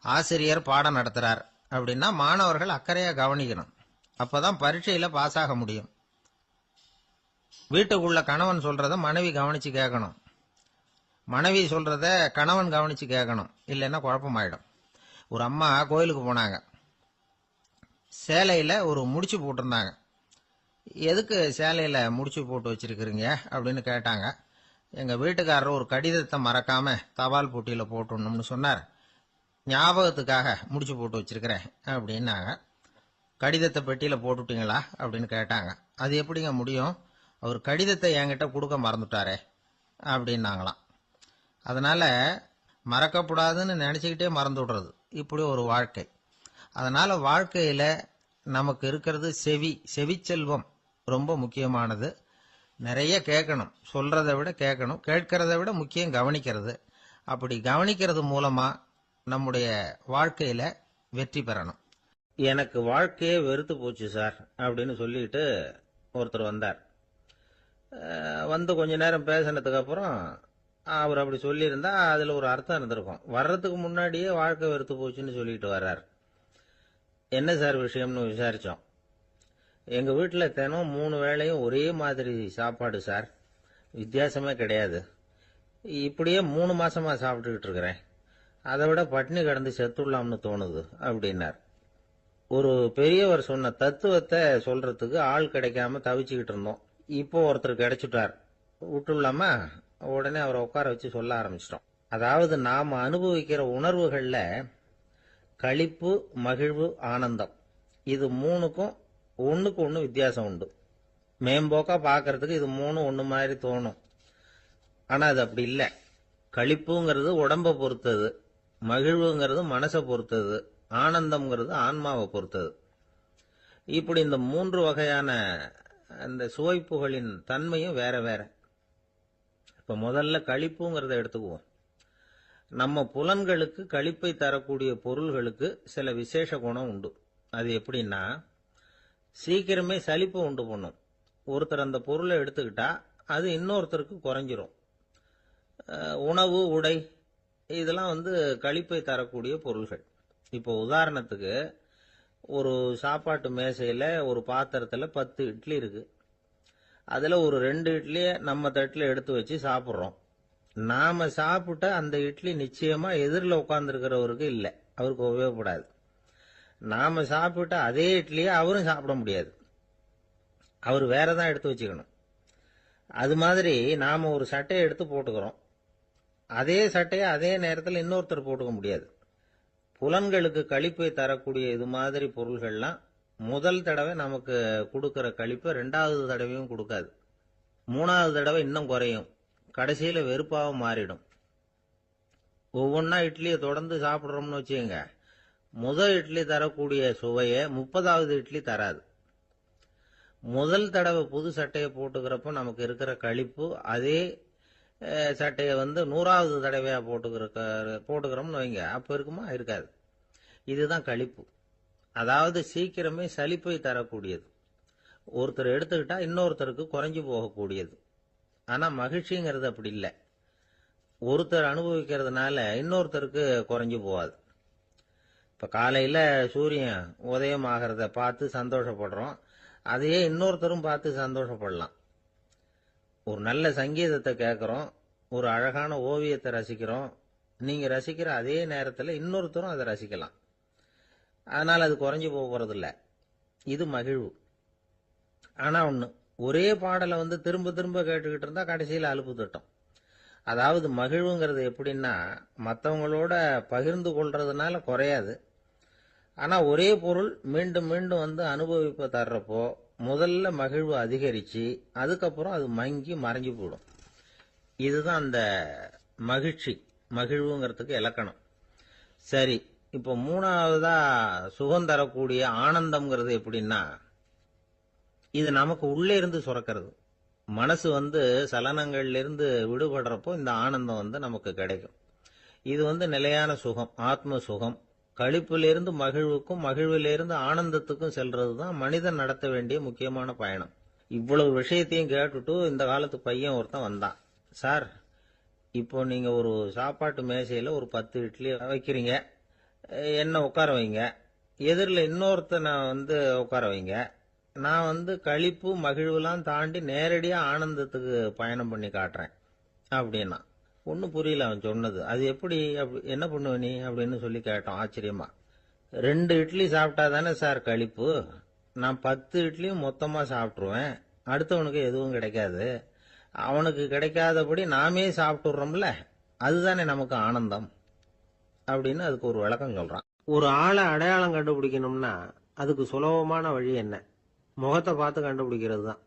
ஆசிரியர் பாடம் நடத்துறார் அப்படின்னா மாணவர்கள் அக்கறையா கவனிக்கணும். அப்பதான் பரீட்சையில பாஸ் ஆக முடியும். வீட்டுக்குள்ள கணவன் சொல்றத மனைவி கவனிச்சு கேட்கணும். மனைவி சொல்றத கணவன் கவனிச்சு கேட்கணும். இல்லைன்னா குழப்பமாயிடும். ஒரு அம்மா கோயிலுக்கு போனாங்க. சேலையில ஒரு முடிச்சு போட்டிருந்தாங்க. எதுக்கு சேலையில முடிச்சு போட்டு வச்சிருக்கிறீங்க அப்படின்னு கேட்டாங்க. எங்க வீட்டுக்காரர் ஒரு கடிதத்தை மறக்காம தபால் போட்டியில போட்டுடணும்னு சொன்னார். ஞாபகத்துக்காக முடிச்சு போட்டு வச்சிருக்கிறேன் அப்படின்னாங்க. கடிதத்தை பெட்டியில போட்டுட்டீங்களா அப்படின்னு கேட்டாங்க. அது எப்படிங்க முடியும், அவர் கடிதத்தை என்கிட்ட கொடுக்க மறந்துட்டாரே அப்படின்னாங்களாம். அதனால மறக்கப்படாதுன்னு நினைச்சுக்கிட்டே மறந்து விடுறது இப்படி ஒரு வாழ்க்கை. அதனால வாழ்க்கையில நமக்கு இருக்கிறது செவிச்செல்வம் ரொம்ப முக்கியமானது. நிறைய கேட்கணும், சொல்றதை விட கேட்கணும், கேட்கறதை விட முக்கியம் கவனிக்கிறது. அப்படி கவனிக்கிறது மூலமா நம்முடைய வாழ்க்கையில வெற்றி பெறணும். எனக்கு வாழ்க்கையே வெறுத்து போச்சு சார் அப்படின்னு சொல்லிட்டு ஒருத்தர் வந்தார். வந்து கொஞ்ச நேரம் பேசினதுக்கு அப்புறம் அவர் அப்படி சொல்லியிருந்தா அதுல ஒரு அர்த்தம் இருந்திருக்கும். வர்றதுக்கு முன்னாடியே வாழ்க்கை வெறுத்து போச்சுன்னு சொல்லிட்டு வர்றார். என்ன சார் விஷயம்னு விசாரிச்சோம். எங்க வீட்டுல தினம் 3 வேளையும் ஒரே மாதிரி சாப்பாடு சார், வித்தியாசமே கிடையாது. இப்படியே 3 மாசமா சாப்பிட்டுக்கிட்டு இருக்கிறேன். அதை விட பட்டினி கிடந்து செத்துடலாம்னு தோணுது அப்படின்னார். ஒரு பெரியவர் சொன்ன தத்துவத்தை சொல்றதுக்கு ஆள் கிடைக்காம தவிச்சுக்கிட்டு இருந்தோம். இப்போ ஒருத்தர் கிடைச்சிட்டார், விட்டுலாமா? உடனே அவரை உட்கார வச்சு சொல்ல ஆரம்பிச்சிட்டோம். அதாவது நாம அனுபவிக்கிற உணர்வுகள்ல களிப்பு, மகிழ்வு, ஆனந்தம், இது 3க்கும் ஒண்ணுக்கு ஒண்ணு வித்தியாசம் உண்டு. மேம்போக்கா பாக்கிறதுக்கு இது 3 ஒண்ணு மாதிரி தோணும். ஆனா அது அப்படி இல்லை. களிப்புங்கிறது உடம்ப பொறுத்தது, மகிழ்வுங்கிறது மனசை பொறுத்தது, ஆனந்தம்ங்கிறது ஆன்மாவை பொறுத்தது. இப்படி இந்த 3 வகையான அந்த சுவைப்புகளின் தன்மையும் வேற வேற. இப்ப முதல்ல களிப்புங்கிறத எடுத்துக்குவோம். நம்ம புலன்களுக்கு களிப்பை தரக்கூடிய பொருள்களுக்கு சில விசேஷ குணம் உண்டு. அது எப்படின்னா, சீக்கிரமே சலிப்பு உண்டு பண்ணும். ஒருத்தர் அந்த பொருளை எடுத்துக்கிட்டா அது இன்னொருத்தருக்கு குறைஞ்சிரும். உணவு, உடை, இதெல்லாம் களிப்பை தரக்கூடிய பொருள்கள். இப்போ உதாரணத்துக்கு, ஒரு சாப்பாட்டு மேசையில ஒரு பாத்திரத்துல 10 இட்லி இருக்கு. அதுல ஒரு 2 இட்லிய நம்ம தட்டுல எடுத்து வச்சு சாப்பிட்றோம். நாம சாப்பிட்ட அந்த இட்லி நிச்சயமா எதிரில் உட்கார்ந்துருக்கிறவருக்கு இல்லை, அவருக்கு உபயோகப்படாது. நாம சாப்பிட்ட அதே இட்லியை அவரும் சாப்பிட முடியாது, அவர் வேறதான் எடுத்து வச்சுக்கணும். அது மாதிரி நாம ஒரு சட்டையை எடுத்து போட்டுக்கிறோம், அதே சட்டையை அதே நேரத்தில் இன்னொருத்தர் போட்டுக்க முடியாது. புலன்களுக்கு களிப்பை தரக்கூடிய இது மாதிரி பொருள்கள்லாம் முதல் தடவை நமக்கு கொடுக்கிற களிப்பை 2வது தடவையும் கொடுக்காது. 3வது தடவை இன்னும் குறையும், கடைசியில வெறுப்பாக மாறிடும். ஒவ்வொன்னா இட்லியை தொடர்ந்து சாப்பிட்றோம்னு வச்சுக்கோங்க, முதல் இட்லி தரக்கூடிய சுவையை 30வது இட்லி தராது. முதல் தடவை புது சட்டையை போட்டுக்கிறப்ப நமக்கு இருக்கிற களிப்பு அதே சட்டையை 100வது தடவையா போட்டுக்கிறோம்னு வைங்க, அப்ப இருக்குமா? இருக்காது. இதுதான் களிப்பு. அதாவது சீக்கிரமே சலிப்பை தரக்கூடியது. ஒருத்தர் எடுத்துக்கிட்டா இன்னொருத்தருக்கு குறைஞ்சு போகக்கூடியது. ஆனா மகிழ்ச்சிங்கிறது அப்படி இல்லை. ஒருத்தர் அனுபவிக்கிறதுனால இன்னொருத்தருக்கு குறைஞ்சு போகாது. இப்ப காலையில சூரியன் உதயம் ஆகிறத பார்த்து சந்தோஷப்படுறோம், அதையே இன்னொருத்தரும் பார்த்து சந்தோஷப்படலாம். ஒரு நல்ல சங்கீதத்தை கேட்கிறோம், ஒரு அழகான ஓவியத்தை ரசிக்கிறோம், நீங்க ரசிக்கிற அதே நேரத்தில் இன்னொருத்தரும் அதை ரசிக்கலாம். அதனால அது குறைஞ்சு போகிறது இல்லை, இது மகிழ்வு. ஆனா ஒண்ணு, ஒரே பாடலை திரும்ப திரும்ப கேட்டுக்கிட்டு இருந்தா கடைசியில் அலுப்பு தட்டும். அதாவது மகிழ்வுங்கிறது எப்படின்னா, மற்றவங்களோட பகிர்ந்து கொள்றதுனால குறையாது. ஆனா ஒரே பொருள் மீண்டும் மீண்டும் அனுபவிப்ப தர்றப்போ முதல்ல மகிழ்வு அதிகரிச்சு அதுக்கப்புறம் அது மங்கி மறைஞ்சு போயிடும். இதுதான் அந்த மகிழ்வுங்கிறதுக்கு இலக்கணம். சரி, இப்போ 3வதா சுகம் தரக்கூடிய ஆனந்தம்ங்கிறது எப்படின்னா, இது நமக்கு உள்ளே இருந்து சுரக்கிறது. மனசு சலனங்கள்ல இருந்து விடுபடுறப்போ இந்த ஆனந்தம் நமக்கு கிடைக்கும். இது நிலையான சுகம், ஆத்ம சுகம். களிப்பிலிருந்து மகிழ்வுக்கும், மகிழ்விலிருந்து ஆனந்தத்துக்கும் செல்றது தான் மனிதன் நடத்த வேண்டிய முக்கியமான பயணம். இவ்வளவு விஷயத்தையும் கேட்டுட்டு இந்த காலத்து பையன் ஒருத்தன் வந்தான். சார், இப்போ நீங்க ஒரு சாப்பாட்டு மேசையில ஒரு 10 இட்லி வைக்கிறீங்க, என்ன உட்கார வைங்க, எதிரில் இன்னொருத்தனை உட்கார வைங்க. நான் களிப்பு மகிழ்வுலாம் தாண்டி நேரடியா ஆனந்தத்துக்கு பயணம் பண்ணி காட்டுறேன் அப்படின்னா. ஒன்றும் புரியல அவன் சொன்னது. அது எப்படி, என்ன பண்ணுவ நீ அப்படின்னு சொல்லி கேட்டோம் ஆச்சரியமா. 2 இட்லி சாப்பிட்டா தானே சார் களிப்பு, நான் 10 இட்லியும் மொத்தமா சாப்பிட்டுருவேன், அடுத்தவனுக்கு எதுவும் கிடைக்காது, அவனுக்கு கிடைக்காதபடி நாமே சாப்பிட்டுறோம்ல, அதுதானே நமக்கு ஆனந்தம் அப்படின்னு அதுக்கு ஒரு விளக்கம் சொல்றான். ஒரு ஆளை அடையாளம் கண்டுபிடிக்கணும்னா அதுக்கு சுலபமான வழி என்ன? முகத்தை பார்த்து கண்டுபிடிக்கிறது தான்.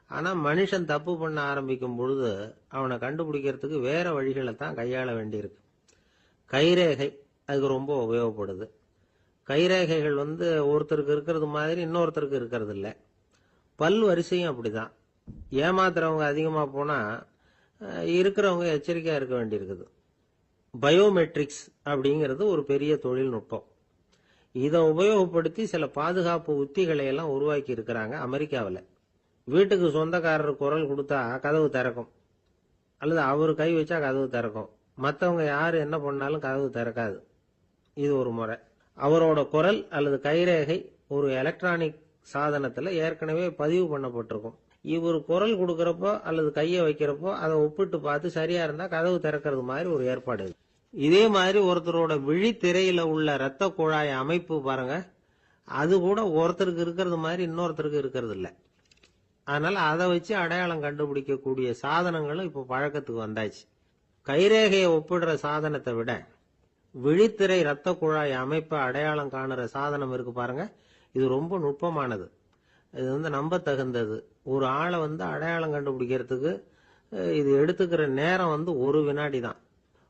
ஆனா மனுஷன் தப்பு பண்ண ஆரம்பிக்கும் பொழுது அவனை கண்டுபிடிக்கிறதுக்கு வேற வழிகளை தான் கையாள வேண்டியிருக்கு. கைரேகை அதுக்கு ரொம்ப உபயோகப்படுது. கைரேகைகள் ஒருத்தருக்கு இருக்கிறது மாதிரி இன்னொருத்தருக்கு இருக்கிறது இல்லை. பல் வரிசையும் அப்படிதான். ஏமாத்துறவங்க அதிகமா போனா இருக்கிறவங்க எச்சரிக்கையா இருக்க வேண்டியிருக்குது. பயோமெட்ரிக்ஸ் அப்படிங்கிறது ஒரு பெரிய தொழில்நுட்பம். இதை உபயோகப்படுத்தி சில பாதுகாப்பு உத்திகளை எல்லாம் உருவாக்கி இருக்கிறாங்க அமெரிக்காவில். வீட்டுக்கு சொந்தக்காரர் குரல் கொடுத்தா கதவு திறக்கும், அல்லது அவர் கை வச்சா கதவு திறக்கும். மற்றவங்க யாரு என்ன பண்ணாலும் கதவு திறக்காது. இது ஒரு முறை. அவரோட குரல் அல்லது கைரேகை ஒரு எலக்ட்ரானிக் சாதனத்துல ஏற்கனவே பதிவு பண்ணப்பட்டிருக்கும். இவர் குரல் கொடுக்கறப்போ அல்லது கையை வைக்கிறப்போ அதை ஒப்பிட்டு பார்த்து சரியா இருந்தா கதவு திறக்கிறது மாதிரி ஒரு ஏற்பாடு. இதே மாதிரி ஒருத்தரோட விழித்திரையில உள்ள இரத்த குழாய் அமைப்பு பாருங்க, அது கூட ஒருத்தருக்கு இருக்கிறது மாதிரி இன்னொருத்தருக்கு இருக்கிறது இல்லை. அதனால அதை வச்சு அடையாளம் கண்டுபிடிக்கக்கூடிய சாதனங்களும் இப்ப பழக்கத்துக்கு வந்தாச்சு. கைரேகையை ஒப்பிடுற சாதனத்தை விட விழித்திரை இரத்த குழாய் அமைப்பை அடையாளம் காணுற சாதனம் இருக்கு பாருங்க, இது ரொம்ப நுட்பமானது. இது நம்ப தகுந்தது. ஒரு ஆளை அடையாளம் கண்டுபிடிக்கிறதுக்கு இது எடுத்துக்கிற நேரம் 1 வினாடி தான்.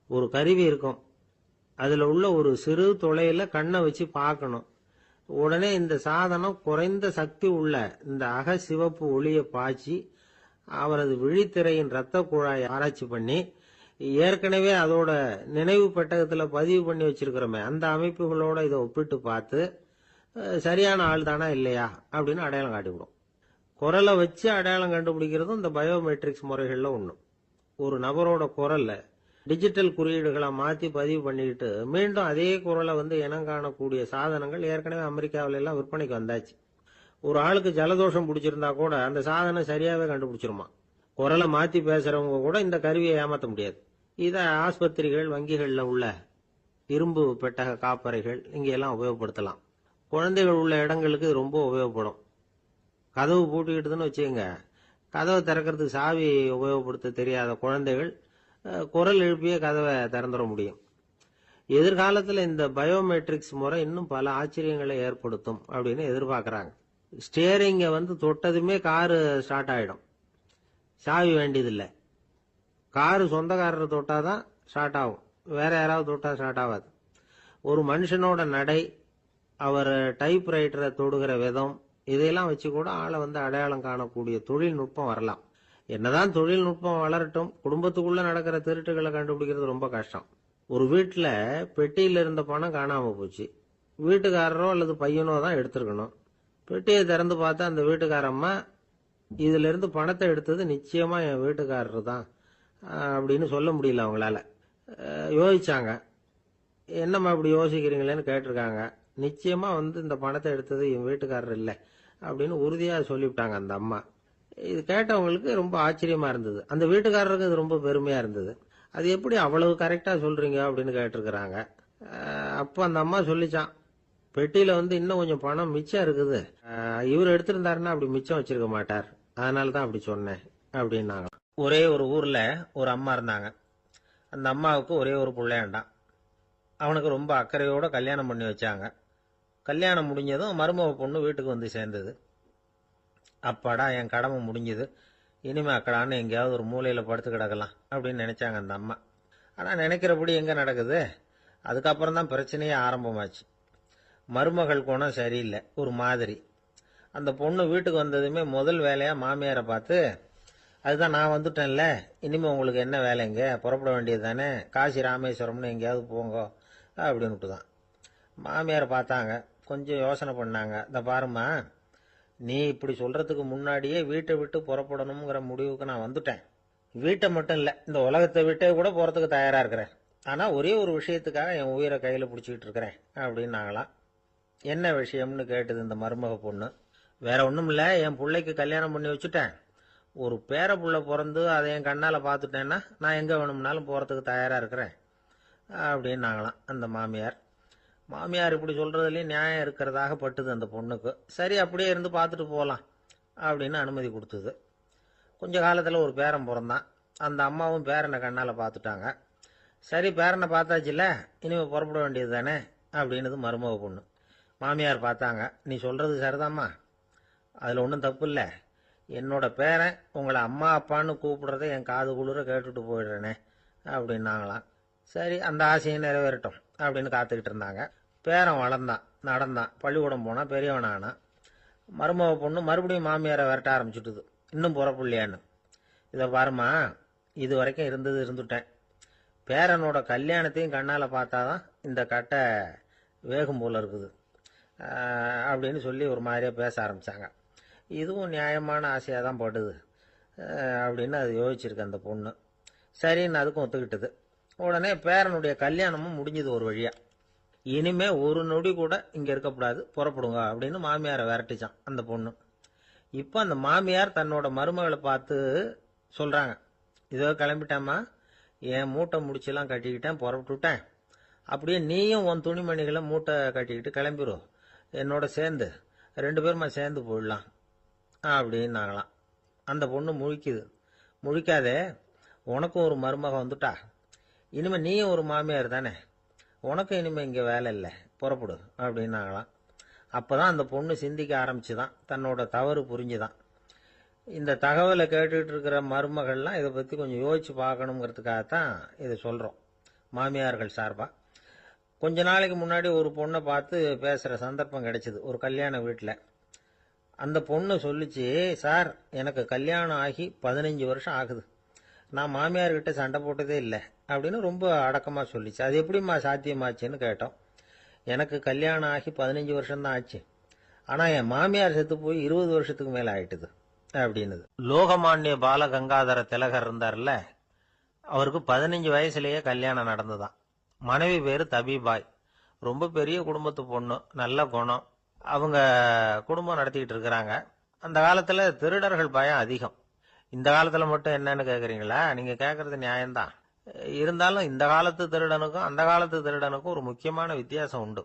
ஒரு கருவி இருக்கும், அதுல உள்ள ஒரு சிறு துளையில கண்ணை வச்சு பார்க்கணும். உடனே இந்த சாதனம் குறைந்த சக்தி உள்ள இந்த அக சிவப்பு ஒளியை பாய்ச்சி அவரது விழித்திரையின் இரத்த குழாயை ஆராய்ச்சி பண்ணி ஏற்கனவே அதோட நினைவு பெட்டகத்துல பதிவு பண்ணி வச்சிருக்கிறோமே அந்த அமைப்புகளோட இதை ஒப்பிட்டு பார்த்து சரியான ஆள் தானா இல்லையா அப்படின்னு அடையாளம் காட்டிவிடும். குரலை வச்சு அடையாளம் கண்டுபிடிக்கிறதும் இந்த பயோமெட்ரிக்ஸ் முறைகள்ல ஒண்ணு. ஒரு நபரோட குரல்ல டிஜிட்டல் குறியீடுகளை மாத்தி பதிவு பண்ணிக்கிட்டு மீண்டும் அதே குரலை இனம் காணக்கூடிய சாதனங்கள் ஏற்கனவே அமெரிக்காவில எல்லாம் விற்பனைக்கு வந்தாச்சு. ஒரு ஆளுக்கு ஜலதோஷம் பிடிச்சிருந்தா கூட அந்த சாதனம் சரியாவே கண்டுபிடிச்சிருமா. குரலை மாத்தி பேசுறவங்க கூட இந்த கருவியை ஏமாத்த முடியாது. இத ஆஸ்பத்திரிகள், வங்கிகள்ல உள்ள இரும்பு பெட்டக காப்பறைகள் இங்க எல்லாம் உபயோகப்படுத்தலாம். குழந்தைகள் உள்ள இடங்களுக்கு இது ரொம்ப உபயோகப்படும். கதவு பூட்டிக்கிட்டுதுன்னு வச்சுக்கோங்க, கதவை திறக்கிறதுக்கு சாவி உபயோகப்படுத்த தெரியாத குழந்தைகள் குரல் எழுப்பிய கதவை திறந்துட முடியும். எதிர்காலத்தில் இந்த பயோமெட்ரிக்ஸ் முறை இன்னும் பல ஆச்சரியங்களை ஏற்படுத்தும் அப்படின்னு எதிர்பார்க்கறாங்க. ஸ்டியரிங்க தொட்டதுமே காரு ஸ்டார்ட் ஆயிடும், சாவி வேண்டியதில்லை. காரு சொந்தக்காரர் தொட்டாதான் ஸ்டார்ட் ஆகும், வேற யாராவது தொட்டா ஸ்டார்ட் ஆகாது. ஒரு மனுஷனோட நடை, அவர் டைப்ரைட்டரை தொடுகிற விதம், இதையெல்லாம் வச்சு கூட ஆளை அடையாளம் காணக்கூடிய தொழில்நுட்பம் வரலாம். என்னதான் தொழில்நுட்பம் வளரட்டும், குடும்பத்துக்குள்ள நடக்கிற திருட்டுகளை கண்டுபிடிக்கிறது ரொம்ப கஷ்டம். ஒரு வீட்டுல பெட்டியில இருந்த பணம் காணாம போச்சு, வீட்டுக்காரரோ அல்லது பையனோ தான் எடுத்திருக்கணும். பெட்டியை திறந்து பார்த்தா அந்த வீட்டுக்காரம்மா இதுல இருந்து பணத்தை எடுத்தது நிச்சயமா என் வீட்டுக்காரர் தான் அப்படின்னு சொல்ல முடியல அவங்களால. யோசிச்சாங்க, என்னம்மா இப்படி யோசிக்கிறீங்களேன்னு கேட்டிருக்காங்க. நிச்சயமா இந்த பணத்தை எடுத்தது என் வீட்டுக்காரர் இல்லை அப்படின்னு உறுதியா சொல்லிவிட்டாங்க அந்த அம்மா. இது கேட்டவங்களுக்கு ரொம்ப ஆச்சரியமா இருந்தது. அந்த வீட்டுக்காரருக்கு இது ரொம்ப பெருமையா இருந்தது. அது எப்படி அவ்வளவு கரெக்டா சொல்றீங்க அப்படின்னு கேட்டிருக்கிறாங்க. அப்ப அந்த அம்மா சொல்லிச்சான், பெட்டியில இன்னும் கொஞ்சம் பணம் மிச்சம் இருக்குது, இவர் எடுத்திருந்தாருன்னா அப்படி மிச்சம் வச்சிருக்க மாட்டார், அதனாலதான் அப்படி சொன்னேன் அப்படின்னாங்க. ஒரே ஒரு ஊர்ல ஒரு அம்மா இருந்தாங்க. அந்த அம்மாவுக்கு ஒரே ஒரு பிள்ளையாண்டான். அவனுக்கு ரொம்ப அக்கறையோட கல்யாணம் பண்ணி வச்சாங்க. கல்யாணம் முடிஞ்சதும் மருமக பொண்ணு வீட்டுக்கு சேர்ந்தது. அப்பாடா, என் கடமை முடிஞ்சது, இனிமே அக்கடான்னு எங்கேயாவது ஒரு மூலையில படுத்து கிடக்கலாம் அப்படின்னு நினைச்சாங்க அந்த அம்மா. ஆனா நினைக்கிறபடி எங்க நடக்குது? அதுக்கப்புறம் தான் பிரச்சனையே ஆரம்பமாச்சு. மருமகள் குணம் சரியில்லை, ஒரு மாதிரி. அந்த பொண்ணு வீட்டுக்கு வந்ததுமே முதல் வேலையா மாமியாரை பார்த்து, அதுதான் நான் வந்துட்டேன்ல, இனிமே உங்களுக்கு என்ன வேலைங்க, புறப்பட வேண்டியது தானே, காசி ராமேஸ்வரம்னு எங்கேயாவது போங்க அப்படின்னுட்டு தான். மாமியார் பார்த்தாங்க, கொஞ்சம் யோசனை பண்ணாங்க. இந்த பாருமா, நீ இப்படி சொல்றதுக்கு முன்னாடியே வீட்டை விட்டு புறப்படணுங்கிற முடிவுக்கு நான் வந்துட்டேன். வீட்டை மட்டும் இல்ல, இந்த உலகத்தை விட்டே கூட போறதுக்கு தயாரா இருக்கிறேன். ஆனா ஒரே ஒரு விஷயத்துக்காக என் உயிரை கையில பிடிச்சிக்கிட்டு இருக்கிறேன் அப்படின்னாங்களாம். என்ன விஷயம்னு கேட்டது இந்த மருமக பொண்ணு. வேற ஒண்ணும் இல்ல, என் பிள்ளைக்கு கல்யாணம் பண்ணி வச்சுட்டேன். ஒரு பேர புள்ள பிறந்து அதை என் கண்ணால பார்த்துட்டேன்னா நான் எங்க வேணும்னாலும் போறதுக்கு தயாரா இருக்கிறேன் அப்படின்னாங்களாம் அந்த மாமியார். மாமியார் இப்படி சொல்றதுலயும் நியாயம் இருக்கிறதாக பட்டுது அந்த பொண்ணுக்கு. சரி, அப்படியே இருந்து பார்த்துட்டு போகலாம் அப்படின்னு அனுமதி கொடுத்தது. கொஞ்ச காலத்துல ஒரு பேரன் பிறந்தான். அந்த அம்மாவும் பேரனை கண்ணால பார்த்துட்டாங்க. சரி, பேரனை பார்த்தாச்சுல்ல, இனிமே புறப்பட வேண்டியது தானே அப்படின்னது மருமக பொண்ணு. மாமியார் பார்த்தாங்க. நீ சொல்றது சரிதாம்மா, அதுல ஒன்றும் தப்பு இல்லை. என்னோட பேரன் உங்களை அம்மா அப்பான்னு கூப்பிடுறத என் காது குளிர கேட்டுட்டு போயிடுறேனே அப்படின்னாங்களாம். சரி, அந்த ஆசையும் நிறைவேறட்டும் அப்படின்னு காத்துக்கிட்டு இருந்தாங்க. பேரன் வளர்ந்தான், நடந்தான், பள்ளிக்கூடம் போனா, பெரியவனானான். மருமக பொண்ணு மறுபடியும் மாமியாரை விரட்ட ஆரம்பிச்சுட்டுது. இன்னும் புறப்படலையான்னு. இதை பாருமா, இது வரைக்கும் இருந்துட்டேன். பேரனோட கல்யாணத்தையும் கண்ணால பார்த்தாதான் இந்த கட்டை வேகும் போல இருக்குது அப்படின்னு சொல்லி ஒரு மாதிரியா பேச ஆரம்பிச்சாங்க. இதுவும் நியாயமான ஆசையாக தான் படுது அப்படின்னு அது யோசிச்சிருக்கு அந்த பொண்ணு. சரின்னு அதுக்கும் ஒத்துக்கிட்டது. உடனே பேரனுடைய கல்யாணமும் முடிஞ்சது ஒரு வழியா. இனிமே ஒரு நொடி கூட இங்க இருக்கக்கூடாது, புறப்படுங்க அப்படின்னு மாமியாரை விரட்டிச்சான் அந்த பொண்ணு. இப்ப அந்த மாமியார் தன்னோட மருமகளை பார்த்து சொல்றாங்க, இதோ கிளம்பிட்டேம்மா, என் மூட்டை முடிச்செல்லாம் கட்டிக்கிட்டேன், புறப்பட்டுட்டேன். அப்படியே நீயும் உன் துணிமணிகளை மூட்டை கட்டிக்கிட்டு கிளம்பிரும், என்னோட சேர்ந்து 2 பேருமா சேர்ந்து போயிடலாம் அப்படின்னாங்களாம். அந்த பொண்ணு முழிக்குது. முழிக்காதே, உனக்கும் ஒரு மருமக வந்துட்டா, இனிமே நீயும் ஒரு மாமியார் தானே, உனக்கும் இனிமே இங்க வேலை இல்லை, புறப்படு அப்படின்னாங்களாம். அப்பதான் அந்த பொண்ணு சிந்திக்க ஆரம்பிச்சுதான், தன்னோட தவறு புரிஞ்சுதான். இந்த தகவலை கேட்டுக்கிட்டு இருக்கிற மருமகள்லாம் இதை பத்தி கொஞ்சம் யோசிச்சு பார்க்கணுங்கிறதுக்காகத்தான் இதை சொல்றோம் மாமியார்கள் சார்பா. கொஞ்ச நாளைக்கு முன்னாடி ஒரு பொண்ணை பார்த்து பேசுற சந்தர்ப்பம் கிடைச்சது ஒரு கல்யாண வீட்டில். அந்த பொண்ணு சொல்லிச்சு, சார், எனக்கு கல்யாணம் ஆகி 15 வருஷம் ஆகுது, நான் மாமியார்கிட்ட சண்டை போட்டதே இல்லை அப்படின்னு ரொம்ப அடக்கமா சொல்லிச்சு. அது எப்படிம்மா சாத்தியமாச்சுன்னு கேட்டோம். எனக்கு கல்யாணம் ஆகி 15 வருஷம் தான் ஆச்சு, ஆனா என் மாமியார் செத்து போய் 20 வருஷத்துக்கு மேல ஆயிட்டுது அப்படின்னுது. லோகமானிய பாலகங்காதர திலகர் இருந்தார்ல, அவருக்கு 15 வயசுலயே கல்யாணம் நடந்துதான். மனைவி பேரு தபிபாய். ரொம்ப பெரிய குடும்பத்து பொண்ணு, நல்ல குணம். அவங்க குடும்பம் நடத்திக்கிட்டு இருக்கிறாங்க. அந்த காலத்துல திருடர்கள் பயம் அதிகம். இந்த காலத்துல மட்டும் என்னன்னு கேக்குறீங்களா? நீங்க கேக்குறது நியாயம்தான். இருந்தாலும் இந்த காலத்து திருடனுக்கும் அந்த காலத்து திருடனுக்கும் ஒரு முக்கியமான வித்தியாசம் உண்டு.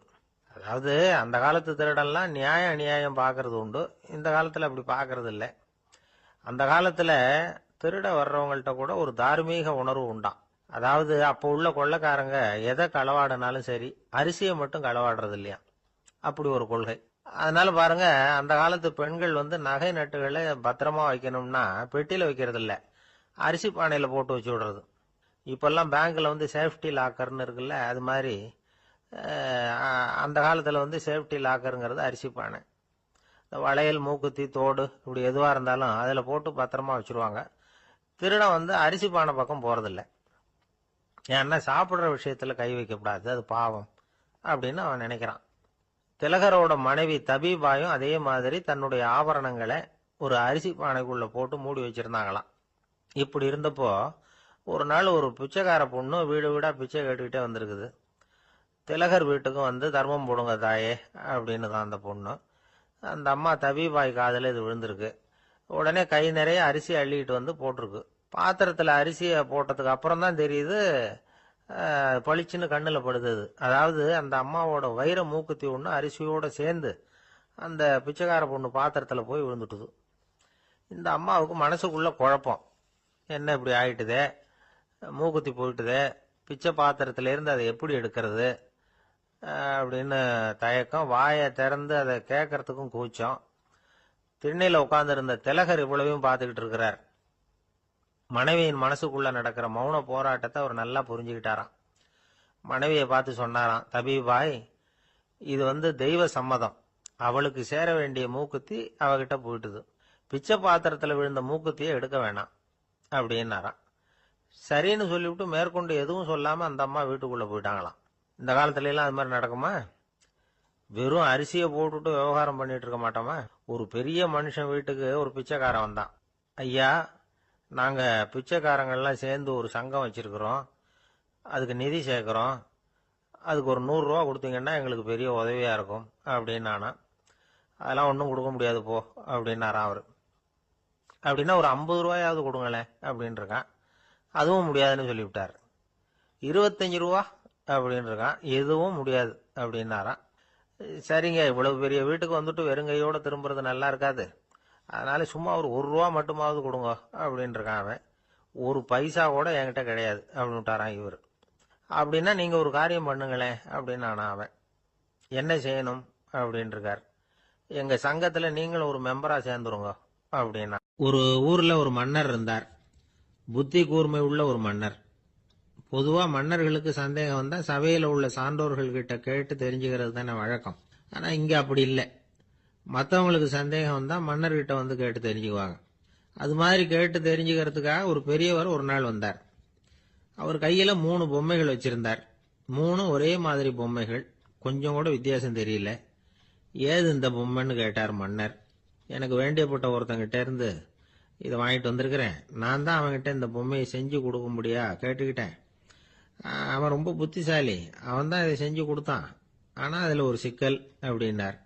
அதாவது அந்த காலத்து திருடன்லாம் நியாயம் அநியாயம் பாக்குறது உண்டு, இந்த காலத்துல அப்படி பாக்குறது இல்லை. அந்த காலத்துல திருட வர்றவங்கள்ட்ட கூட ஒரு தார்மீக உணர்வு உண்டாம். அதாவது அப்போ உள்ள கொள்ளைக்காரங்க எதை களவாடினாலும் சரி, அரிசியை மட்டும் களவாடுறது இல்லையா, அப்படி ஒரு கொள்கை. அதனால பாருங்க, அந்த காலத்து பெண்கள் நகை நட்டுகளை பத்திரமா வைக்கணும்னா பெட்டியில வைக்கிறது இல்ல, அரிசி பானையில போட்டு வச்சு விடுறது. இப்பெல்லாம் பேங்க்ல சேஃப்டி லாக்கர்னு இருக்குல்ல, அது மாதிரி அந்த காலத்துல சேஃப்டி லாக்கருங்கிறது அரிசி பானை. இந்த வளையல், மூக்குத்தி, தோடு இப்படி எதுவா இருந்தாலும் அதுல போட்டு பத்திரமா வச்சிருவாங்க. திருடன் அரிசி பானை பக்கம் போறதில்ல. ஏன்னா சாப்பிடுற விஷயத்துல கை வைக்கக்கூடாது, அது பாவம் அப்படின்னு அவன் நினைக்கிறான். திலகரோட மனைவி தபிபாயும் அதே மாதிரி தன்னுடைய ஆபரணங்களை ஒரு அரிசி பானைக்குள்ள போட்டு மூடி வச்சிருந்தாங்களாம். இப்படி இருந்தப்போ ஒரு நாள் ஒரு பிச்சைக்கார பொண்ணு வீடு வீடா பிச்சை கேட்டுக்கிட்டே வந்திருக்குது. திலகர் வீட்டுக்கும் தர்மம் போடுங்க தாயே அப்படின்னு தான் அந்த பொண்ணு. அந்த அம்மா தபிபாய் காதுல இது விழுந்திருக்கு. உடனே கை நிறைய அரிசி அள்ளிட்டு போட்டிருக்கு. பாத்திரத்துல அரிசியை போட்டதுக்கு அப்புறம் தான் தெரியுது, பளிச்சுன்னு கண்ணுல படுது. அதாவது அந்த அம்மாவோட வைர மூக்குத்தி ஒண்ணு அரிசியோட சேர்ந்து அந்த பிச்சைக்கார பொண்ணு பாத்திரத்துல போய் விழுந்துட்டுது. இந்த அம்மாவுக்கு மனசுக்குள்ள குழப்பம், என்ன இப்படி ஆயிட்டுதே, மூக்குத்தி போயிட்டுதே, பிச்சை பாத்திரத்துல இருந்து அதை எப்படி எடுக்கிறது அப்படின்னு தயக்கம். வாயை திறந்து அதை கேட்கறதுக்கும் கூச்சம். திண்ணையில உட்கார்ந்து இருந்த திலகர் இவ்வளவையும் பார்த்துக்கிட்டு இருக்கிறார். மனைவியின் மனசுக்குள்ள நடக்கிற மௌன போராட்டத்தை அவர் நல்லா புரிஞ்சுக்கிட்டாராம். மனைவியை பார்த்து சொன்னாராம், தபிபாய், இது தெய்வ சம்மதம், அவளுக்கு சேர வேண்டிய மூக்குத்தி அவகிட்ட போயிட்டுது, பிச்சை பாத்திரத்துல விழுந்த மூக்குத்தியை எடுக்க வேணாம் அப்படின்னாராம். சரின்னு சொல்லிவிட்டு மேற்கொண்டு எதுவும் சொல்லாம அந்த அம்மா வீட்டுக்குள்ள போயிட்டாங்களாம். இந்த காலத்துல எல்லாம் அது மாதிரி நடக்குமா? வெறும் அரிசியை போட்டுட்டு விவகாரம் பண்ணிட்டு இருக்க மாட்டோமா? ஒரு பெரிய மனுஷன் வீட்டுக்கு ஒரு பிச்சைக்காரன் வந்தான். ஐயா, நாங்க பிச்சைக்காரங்கள்லாம் சேர்ந்து ஒரு சங்கம் வச்சிருக்கிறோம், அதுக்கு நிதி சேர்க்குறோம், அதுக்கு ஒரு 100 ரூபா கொடுத்தீங்கன்னா எங்களுக்கு பெரிய உதவியாக இருக்கும் அப்படின்னானா. அதெல்லாம் ஒன்றும் கொடுக்க முடியாது போ அப்படின்னாராம் அவர். அப்படின்னா ஒரு 50 ரூபாயாவது கொடுங்களேன் அப்படின்னு இருக்கான். அதுவும் முடியாதுன்னு சொல்லிவிட்டார். 25 ரூபா அப்படின்னு இருக்கான். எதுவும் முடியாது அப்படின்னாராம். சரிங்க, இவ்வளவு பெரிய வீட்டுக்கு வந்துட்டு வெறுங்கையோட திரும்புறது நல்லா இருக்காது, அதனால சும்மா ஒரு 1 ரூபா மட்டுமாவது கொடுங்க அப்படின்னு இருக்கான் அவன். ஒரு பைசா கூட என்கிட்ட கிடையாது அப்படின்னு விட்டாரான் இவர். அப்படின்னா நீங்க ஒரு காரியம் பண்ணுங்களேன் அப்படின்னானா அவன். என்ன செய்யணும் அப்படின்னு இருக்கார். எங்க சங்கத்துல நீங்களும் ஒரு மெம்பரா சேர்ந்துருங்க அப்படின்னா. ஒரு ஊர்ல ஒரு மன்னர் இருந்தார். புத்தி கூர்மை உள்ள ஒரு மன்னர். பொதுவா மன்னர்களுக்கு சந்தேகம் வந்தா சபையில உள்ள சான்றோர்கள் கிட்ட கேட்டு தெரிஞ்சுக்கிறது தானே வழக்கம். ஆனா இங்க அப்படி இல்லை. மற்றவங்களுக்கு சந்தேகம் வந்தா மன்னர்கிட்ட வந்து கேட்டு தெரிஞ்சுக்குவாங்க. அது மாதிரி கேட்டு தெரிஞ்சுக்கிறதுக்காக ஒரு பெரியவர் ஒரு நாள் வந்தார். அவர் கையில 3 பொம்மைகள் வச்சிருந்தார். 3 ஒரே மாதிரி பொம்மைகள், கொஞ்சம் கூட வித்தியாசம் தெரியல. ஏது இந்த பொம்மைன்னு கேட்டார் மன்னர். எனக்கு வேண்டியப்பட்ட ஒருத்தங்கிட்ட இருந்து இதை வாங்கிட்டு வந்திருக்கிறேன். நான் தான் அவன்கிட்ட இந்த பொம்மையை செஞ்சு கொடுக்க முடியா கேட்டுக்கிட்டேன். அவன் ரொம்ப புத்திசாலி, அவன் தான் இதை செஞ்சு கொடுத்தான். ஆனா அதுல ஒரு சிக்கல் அப்படின்னார்.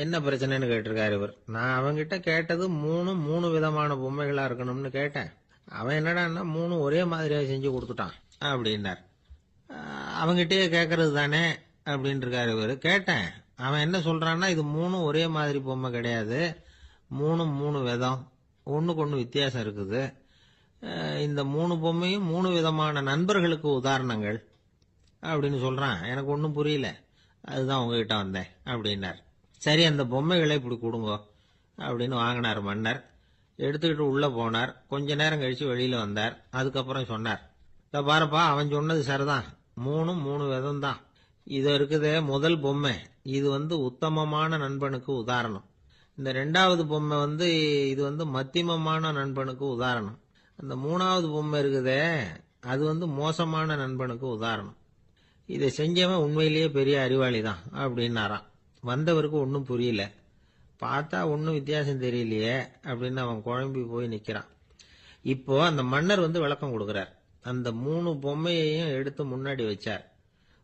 என்ன பிரச்சனைன்னு கேட்டிருக்காரு இவர். நான் அவன்கிட்ட கேட்டது 3 விதமான பொம்மைகளா இருக்கணும்னு கேட்டேன். அவன் என்னடான்னா 3 ஒரே மாதிரியா செஞ்சு கொடுத்துட்டான் அப்படின்னார். அவங்கிட்டயே கேட்கறது தானே அப்படின்னு இருக்காரு இவர். கேட்டேன், அவன் என்ன சொல்றான்னா இது 3 ஒரே மாதிரி பொம்மை கிடையாது, 3 விதம், ஒண்ணுக்கு ஒண்ணு வித்தியாசம் இருக்குது. இந்த 3 பொம்மையும் 3 விதமான நண்பர்களுக்கு உதாரணங்கள் அப்படின்னு சொல்றான். எனக்கு ஒன்றும் புரியல, அதுதான் உங்ககிட்ட வந்தேன் அப்படின்னார். சரி, அந்த பொம்மைகளை இப்படி கொடுங்க அப்படின்னு வாங்கினார் மன்னர். எடுத்துக்கிட்டு உள்ள போனார். கொஞ்ச நேரம் கழிச்சு வெளியில வந்தார். அதுக்கப்புறம் சொன்னார், இத பாருப்பா, அவன் சொன்னது சரிதான், 3 விதம் தான். இது இருக்குதே முதல் பொம்மை, இது உத்தமமான நண்பனுக்கு உதாரணம். இந்த 2வது பொம்மை இது மத்தியமமான நண்பனுக்கு உதாரணம். அந்த 3வது பொம்மை இருக்குதே அது மோசமான நண்பனுக்கு உதாரணம். இதை செஞ்சவன் உண்மையிலேயே பெரிய அறிவாளி தான் அப்படின்னாராம். வந்தவருக்கு ஒன்றும் புரியல. பார்த்தா ஒன்றும் வித்தியாசம் தெரியலையே அப்படின்னு அவன் குழம்பி போய் நிக்கிறான். இப்போ அந்த மன்னர் விளக்கம் கொடுக்கிறார். அந்த 3 பொம்மையையும் எடுத்து முன்னாடி வச்சார்.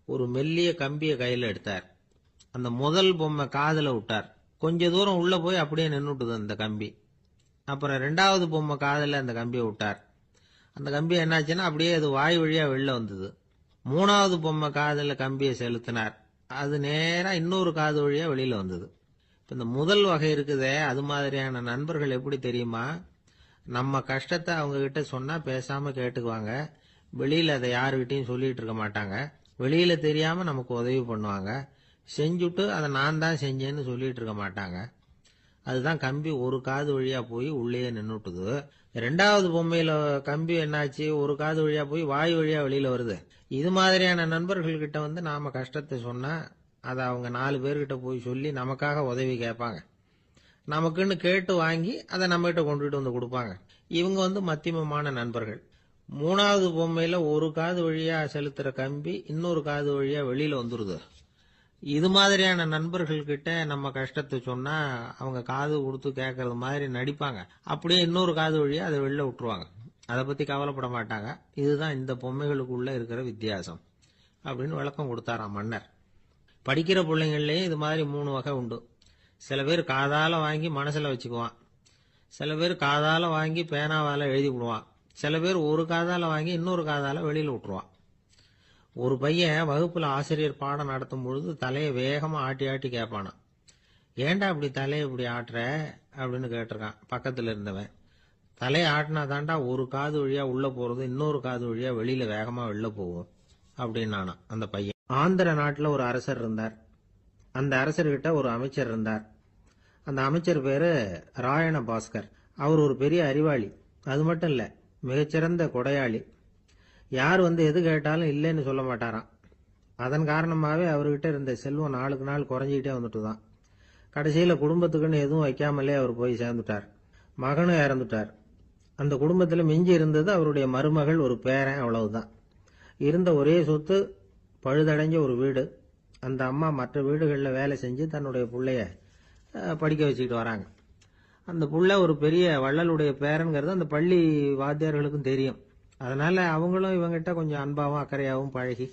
ஒரு மெல்லிய கம்பிய கையில எடுத்தார். அந்த முதல் பொம்மை காதுல விட்டார். கொஞ்ச தூரம் உள்ள போய் அப்படியே நின்னுட்டுது அந்த கம்பி. அப்புறம் 2வது பொம்மை காதுல அந்த கம்பியை விட்டார். அந்த கம்பி என்னாச்சுன்னா அப்படியே அது வாய் வழியா வெளில வந்தது. 3வது பொம்மை காதுல கம்பியை செலுத்தினார். அது நேரா இன்னொரு காது வழியா வெளியில வந்தது. இந்த முதல் வகை இருக்குதே, அது மாதிரியான நண்பர்கள் எப்படி தெரியுமா? நம்ம கஷ்டத்தை அவங்க கிட்ட சொன்னா பேசாம கேட்டுக்குவாங்க. வெளியில அதை யாருகிட்டையும் சொல்லிட்டு இருக்க மாட்டாங்க. வெளியில தெரியாம நமக்கு உதவி பண்ணுவாங்க. செஞ்சுட்டு அதை நான் தான் செஞ்சேன்னு சொல்லிட்டு இருக்க மாட்டாங்க. அதுதான் கம்பி ஒரு காது வழியா போய் உள்ளே நின்னுட்டுது. 2வது பொம்மையில கம்பி என்னாச்சு, ஒரு காது வழியா போய் வாய் வழியா வெளியில வருது. இது மாதிரியான நண்பர்கள் கிட்ட நாம கஷ்டத்தை சொன்னா அதை அவங்க 4 பேர்கிட்ட போய் சொல்லி நமக்காக உதவி கேட்பாங்க. நமக்குன்னு கேட்டு வாங்கி அதை நம்ம கிட்ட கொண்டுட்டு வந்து கொடுப்பாங்க. இவங்க மத்தியமமான நண்பர்கள். 3வது பொம்மையில ஒரு காது வழியா செலுத்துற கம்பி இன்னொரு காது வழியா வெளியில வந்துருது. இது மாதிரியான நண்பர்கள் கிட்ட நம்ம கஷ்டத்தை சொன்னா அவங்க காது கொடுத்து கேட்கறது மாதிரி நடிப்பாங்க. அப்படியே இன்னொரு காது வழியா அதை வெளில விட்டுருவாங்க. அதை பத்தி கவலைப்பட மாட்டாங்க. இதுதான் இந்த பொம்மைகளுக்குள்ள இருக்கிற வித்தியாசம் அப்படின்னு விளக்கம் கொடுத்தாராம் மன்னர். படிக்கிற பிள்ளைங்கள்லயே இது மாதிரி 3 வகை உண்டு. சில பேர் காதால வாங்கி மனசுல வச்சுக்குவான். சில பேர் காதால வாங்கி பேனாவால எழுதி விடுவான். சில பேர் ஒரு காதால வாங்கி இன்னொரு காதால வெளியில விட்டுருவான். ஒரு பையன் வகுப்புல ஆசிரியர் பாடம் நடத்தும் பொழுது தலையை வேகமா ஆட்டி ஆட்டி கேட்பானா. ஏன்டா இப்படி தலையை இப்படி ஆட்டுற அப்படின்னு கேட்டிருக்கான் பக்கத்துல இருந்தவன். தலையை ஆட்டினா தாண்டா ஒரு காது வழியா உள்ள போறது இன்னொரு காது வழியா வெளியில வேகமா வெளில போகும் அப்படின்னானா அந்த பையன். ஆந்திர நாட்டுல ஒரு அரசர் இருந்தார். அந்த அரசர்கிட்ட ஒரு அமைச்சர் இருந்தார். அந்த அமைச்சர் பேரு ராயண பாஸ்கர். அவர் ஒரு பெரிய அறிவாளி. அது மட்டும் இல்ல, மிகச்சிறந்த கொடையாளி. யார் எது கேட்டாலும் இல்லைன்னு சொல்ல மாட்டாராம். அதன் காரணமாவே அவர்கிட்ட இருந்த செல்வம் நாளுக்கு நாள் குறைஞ்சிக்கிட்டே வந்துட்டுதான். கடைசியில குடும்பத்துக்குன்னு எதுவும் வைக்காமலே அவர் போய் சேர்ந்துட்டார். மகனும் இறந்துட்டார். அந்த குடும்பத்துல மிஞ்சி இருந்தது அவருடைய மருமகள், ஒரு பேரன், அவ்வளவுதான். இருந்த ஒரே சொத்து பழுதடைஞ்ச ஒரு வீடு. அந்த அம்மா மற்ற வீடுகளில் வேலை செஞ்சு தன்னுடைய பிள்ளைய படிக்க வச்சுக்கிட்டு வராங்க. அந்த புள்ள ஒரு பெரிய வள்ளலுடைய பேரன்கிறது அந்த பள்ளி வாத்தியார்களுக்கும் தெரியும். அதனால அவங்களும் இவங்கிட்ட கொஞ்சம் அன்பாவும் அக்கறையாவும் பழகி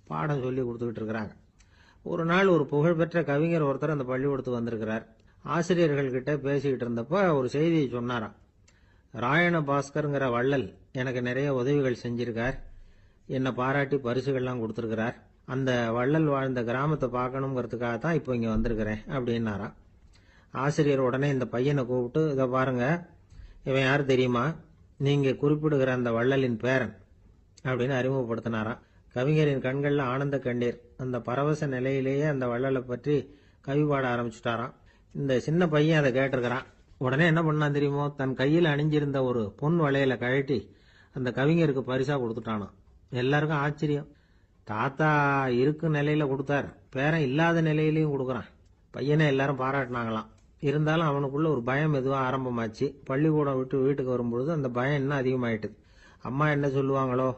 பாடம் சொல்லி கொடுத்துக்கிட்டு இருக்கிறாங்க. ஒரு நாள் ஒரு புகழ்பெற்ற கவிஞர் ஒருத்தர் அந்த பள்ளிக்கூடத்துக்கு வந்திருக்கிறார். ஆசிரியர்கள் கிட்ட பேசிக்கிட்டு இருந்தப்ப ஒரு செய்தியை சொன்னாராம். ராயண பாஸ்கர்ங்கிற வள்ளல் எனக்கு நிறைய உதவிகள் செஞ்சிருக்கார், என்னை பாராட்டி பரிசுகள்லாம் கொடுத்துருக்கிறார். அந்த வள்ளல் வாழ்ந்த கிராமத்தை பார்க்கணுங்கிறதுக்காக தான் இப்போ இங்கே வந்திருக்கிறேன் அப்படின்னாராம். ஆசிரியர் உடனே இந்த பையனை கூப்பிட்டு, இதை பாருங்க, இவன் யார் தெரியுமா, நீங்க குறிப்பிடுகிற அந்த வள்ளலின் பேரன் அப்படின்னு அறிமுகப்படுத்தினாராம். கவிஞரின் கண்கள்ல ஆனந்த கண்ணீர். அந்த பரவச நிலையிலேயே அந்த வள்ளலை பற்றி கவி பாட ஆரம்பிச்சுட்டாராம். இந்த சின்ன பையன் அதை கேட்டிருக்கிறான். உடனே என்ன பண்ணான் தெரியுமோ, தன் கையில் அணிஞ்சிருந்த ஒரு பொன் வளையல கழட்டி அந்த கவிஞருக்கு பரிசா கொடுத்துட்டானாம். எல்லாருக்கும் ஆச்சரியம். தாத்தா இருக்கும் நிலையில கொடுத்தார், பேரன் இல்லாத நிலையிலையும் கொடுக்குறான். பையனை எல்லாரும் பாராட்டினாங்களாம். இருந்தாலும் அவனுக்குள்ள ஒரு பயம் எதுவும் ஆரம்பமாச்சு. பள்ளிக்கூடம் விட்டு வீட்டுக்கு வரும்பொழுது அந்த பயம் இன்னும் அதிகமாயிட்டுது. அம்மா என்ன சொல்லுவாங்களோ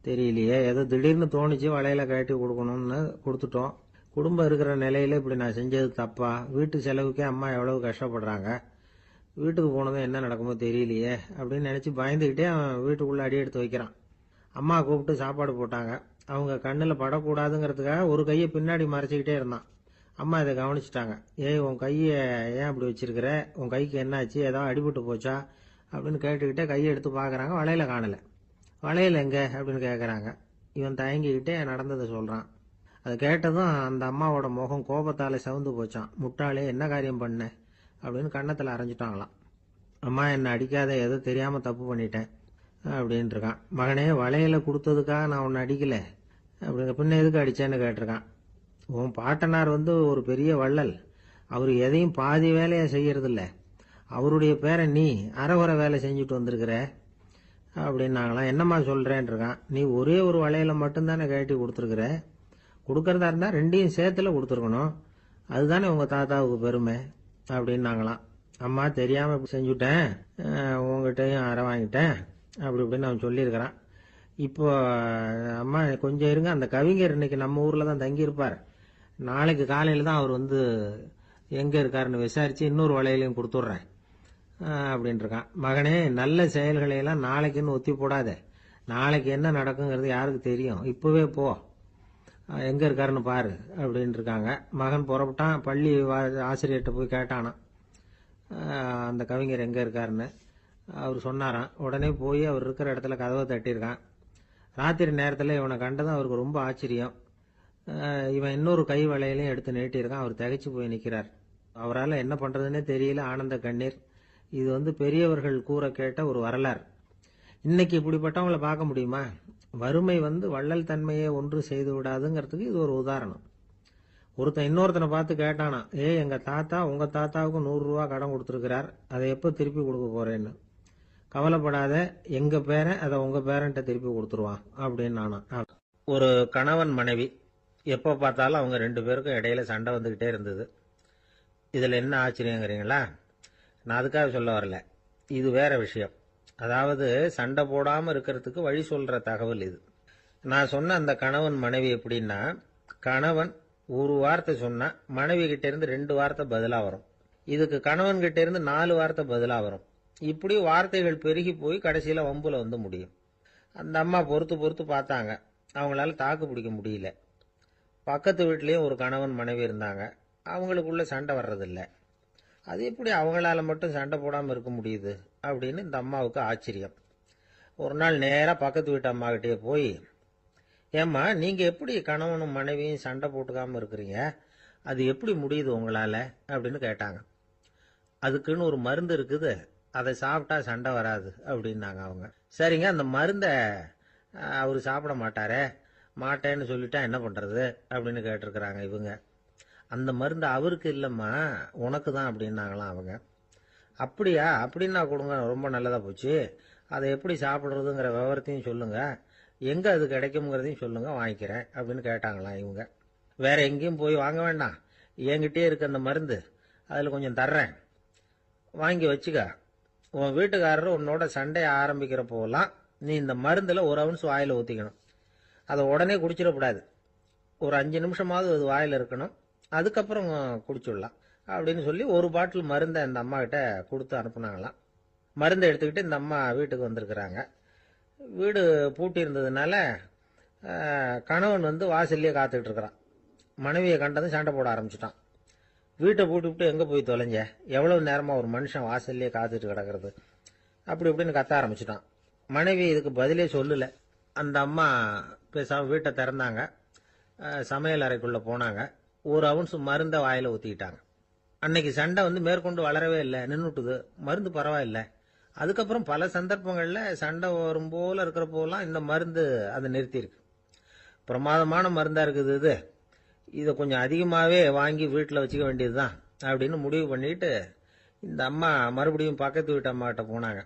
தெரியலையே, ஏதோ திடீர்னு தோணிச்சு வளையல கழட்டி கொடுக்கணும்னு கொடுத்துட்டோம். குடும்பம் இருக்கிற நிலையில இப்படி நான் செஞ்சது தப்பா, வீட்டு செலவுக்கே அம்மா எவ்வளவு கஷ்டப்படுறாங்க, வீட்டுக்கு போனதும் என்ன நடக்குமோ தெரியலையே அப்படின்னு நினைச்சு பயந்துகிட்டே அவன் வீட்டுக்குள்ள அடி எடுத்து வைக்கிறான். அம்மா கூப்பிட்டு சாப்பாடு போட்டாங்க. அவங்க கண்ணுல படக்கூடாதுங்கிறதுக்காக ஒரு கையை பின்னாடி மறைச்சிக்கிட்டே இருந்தான். அம்மா இதை கவனிச்சுட்டாங்க. ஏய், உன் கையை ஏன் அப்படி வச்சிருக்கிற, உன் கைக்கு என்னாச்சு, ஏதாவது அடிபட்டு போச்சா அப்படின்னு கேட்டுக்கிட்டே கையை எடுத்து பாக்குறாங்க. வளையல காணல. வளையல் எங்க அப்படின்னு கேட்கறாங்க. இவன் தயங்கிக்கிட்டே நடந்ததை சொல்றான். அதை கேட்டதும் அந்த அம்மாவோட முகம் கோபத்தால சவுந்து போச்சான். முட்டாளே, என்ன காரியம் பண்ண அப்படின்னு கன்னத்துல அரைஞ்சிட்டாங்களாம். அம்மா, என்ன அடிக்காத, ஏதோ தெரியாம தப்பு பண்ணிட்டேன் அப்படின்னு இருக்கான். மகனே, வளையல கொடுத்ததுக்காக நான் உன்னை அடிக்கல, அப்படிங்க பின்ன எதுக்கு அடிச்சேன்னு கேட்டிருக்கான். உன் பாட்டனார் ஒரு பெரிய வள்ளல், அவர் எதையும் பாதி வேலையை செய்யறது இல்ல, அவருடைய பேரை நீ அரைகுறை வேலை செஞ்சுட்டு வந்திருக்கிற அப்படின்னாங்களாம். என்னம்மா சொல்றேன் இருக்கான். நீ ஒரே ஒரு வளையல மட்டும்தானே கழட்டி கொடுத்துருக்குற, கொடுக்கறதா இருந்தா ரெண்டையும் சேர்த்துல கொடுத்துருக்கணும், அதுதானே உங்க தாத்தாவுக்கு பெருமை அப்படின்னாங்களாம். அம்மா, தெரியாம செஞ்சுட்டேன், உங்ககிட்டயும் அரை வாங்கிட்டேன் அப்படி இப்படின்னு அவன் சொல்லியிருக்கிறான். இப்போ அம்மா கொஞ்சம் இருங்க, அந்த கவிஞர் இன்னைக்கு நம்ம ஊர்ல தான் தங்கி இருப்பார், நாளைக்கு காலையில தான் அவர் எங்க இருக்காருன்னு விசாரிச்சு இன்னொரு வளையலையும் கொடுத்துட்றேன் அப்படின்னு இருக்கான். மகனே, நல்ல செயல்களை எல்லாம் நாளைக்குன்னு ஒத்தி போடாத, நாளைக்கு என்ன நடக்குங்கிறது யாருக்கு தெரியும், இப்பவே போ, எங்க இருக்காருன்னு பாரு அப்படின்னு இருக்காங்க. மகன் புறப்பட்டான். பள்ளி ஆசிரியர்கிட்ட போய் கேட்டானா அந்த கவிஞர் எங்க இருக்காருன்னு. அவர் சொன்னாராம். உடனே போய் அவர் இருக்கிற இடத்துல கதவை தட்டியிருக்கான். ராத்திரி நேரத்தில் இவனை கண்டதும் அவருக்கு ரொம்ப ஆச்சரியம். இவன் இன்னொரு கை வளையலையும் எடுத்து நீட்டியிருக்கான். அவர் திகைச்சு போய் நிற்கிறார். அவரால் என்ன பண்றதுன்னே தெரியல. ஆனந்த கண்ணீர். இது பெரியவர்கள் கூற கேட்ட ஒரு வரலாறு. இன்னைக்கு இப்படிப்பட்டவங்களை பார்க்க முடியுமா? வறுமை வள்ளல் தன்மையை ஒன்று செய்து விடாதுங்கிறதுக்கு இது ஒரு உதாரணம். ஒருத்தன் இன்னொருத்தனை பார்த்து கேட்டானா, எங்க தாத்தா உங்க தாத்தாவுக்கு 100 ரூபா கடன் கொடுத்துருக்கிறார், அதை எப்போ திருப்பி கொடுக்க போறேன்னு. கவலைப்படாத, எங்க பேரன் அதை உங்க பேரன்ட்ட திருப்பி கொடுத்துருவான் அப்படின்னு நானா. ஒரு கணவன் மனைவி எப்ப பார்த்தாலும் அவங்க 2 பேருக்கும் இடையில சண்டை வந்துகிட்டே இருந்தது. இதுல என்ன ஆச்சரியங்கிறீங்களா? நான் அதுக்காக சொல்ல வரல, இது வேற விஷயம். அதாவது சண்டை போடாம இருக்கிறதுக்கு வழி சொல்ற தகவல் இது. நான் சொன்ன அந்த கணவன் மனைவி எப்படின்னா, கணவன் ஒரு வார்த்தை சொன்னா மனைவி கிட்ட இருந்து 2 வார்த்தை பதிலா வரும். இதுக்கு கணவன் கிட்ட இருந்து 4 வார்த்தை பதிலா வரும். இப்படி வார்த்தைகள் பெருகி போய் கடைசியில வம்புல முடியும். அந்த அம்மா பொறுத்து பொறுத்து பார்த்தாங்க. அவங்களால தாக்கு பிடிக்க முடியல. பக்கத்து வீட்லயும் ஒரு கணவன் மனைவி இருந்தாங்க. அவங்களுக்குள்ள சண்டை வர்றதில்ல. அது எப்படி அவங்களால மட்டும் சண்டை போடாம இருக்க முடியுது அப்படின்னு இந்த அம்மாவுக்கு ஆச்சரியம். ஒரு நாள் நேரா பக்கத்து வீட்டு அம்மா கிட்டே போய், ஏம்மா, நீங்க எப்படி கணவனும் மனைவியும் சண்டை போட்டுக்காம இருக்கிறீங்க, அது எப்படி முடியுது உங்களால அப்படின்னு கேட்டாங்க. அதுக்குன்னு ஒரு மருந்து இருக்குது, அதை சாப்பிட்டா சண்டை வராது அப்படின்னாங்க அவங்க. சரிங்க, அந்த மருந்தை அவரு சாப்பிட மாட்டாரே, மாட்டேன்னு சொல்லிட்டா என்ன பண்றது அப்படின்னு கேட்டிருக்கிறாங்க இவங்க. அந்த மருந்து அவருக்கு இல்லம்மா, உனக்கு தான் அப்படின்னாங்களாம் அவங்க. அப்படியா? அப்படின்னா கொடுங்க, ரொம்ப நல்லதா போச்சு. அதை எப்படி சாப்பிடுறதுங்கிற விவரத்தையும் சொல்லுங்க, எங்க அது கிடைக்கும்ங்கிறதையும் சொல்லுங்க, வாங்கிக்கிறேன் அப்படின்னு கேட்டாங்களாம் இவங்க. வேற எங்கேயும் போய் வாங்க வேண்டாம், என்கிட்டயே இருக்க அந்த மருந்து, அதுல கொஞ்சம் தர்றேன், வாங்கி வச்சுக்க. உன் வீட்டுக்காரர் உன்னோட சண்டையை ஆரம்பிக்கிற போலாம் நீ இந்த மருந்துல 1 அவுன்ஸ் வாயில ஊத்திக்கணும். அதை உடனே குடிச்சிடக்கூடாது, ஒரு 5 நிமிஷமாவது அது வாயில இருக்கணும், அதுக்கப்புறம் குடிச்சுடலாம் அப்படின்னு சொல்லி ஒரு பாட்டில் மருந்தை இந்த அம்மா கிட்ட கொடுத்து அனுப்புனாங்களாம். மருந்தை எடுத்துக்கிட்டு இந்த அம்மா வீட்டுக்கு வந்திருக்கிறாங்க. வீடு பூட்டி இருந்ததுனால கணவன் வந்து வாசல்லையே காத்துக்கிட்டு இருக்கிறான். மனைவியை கண்டதும் சண்டை போட ஆரம்பிச்சிட்டான். வீட்டை பூட்டி விட்டு எங்கே போய் தொலைஞ்ச, எவ்வளவு நேரமாக ஒரு மனுஷன் வாசல்லையே காத்துட்டு கிடக்கிறது, அப்படி இப்படின்னு கத்த ஆரம்பிச்சிட்டான். மனைவி இதுக்கு பதிலே சொல்லலை. அந்த அம்மா பேசாம வீட்டை திறந்தாங்க, சமையல் அறைக்குள்ளே போனாங்க, ஒரு அவுன்ஸ் மருந்தை வாயில் ஊற்றிக்கிட்டாங்க. அன்னைக்கு சண்டை வந்து மேற்கொண்டு வளரவே இல்லை, நின்றுட்டுது. மருந்து பரவாயில்ல. அதுக்கப்புறம் பல சந்தர்ப்பங்களில் சண்டை வரும் போல இருக்கிற போலாம் இந்த மருந்து அதை நிறுத்தியிருக்கு. பிரமாதமான மருந்தாக இருக்குது இதை கொஞ்சம் அதிகமாகவே வாங்கி வீட்டில் வச்சுக்க வேண்டியது தான் அப்படின்னு முடிவு பண்ணிட்டு இந்த அம்மா மறுபடியும் பக்கத்து வீட்டு அம்மாகிட்ட போனாங்க.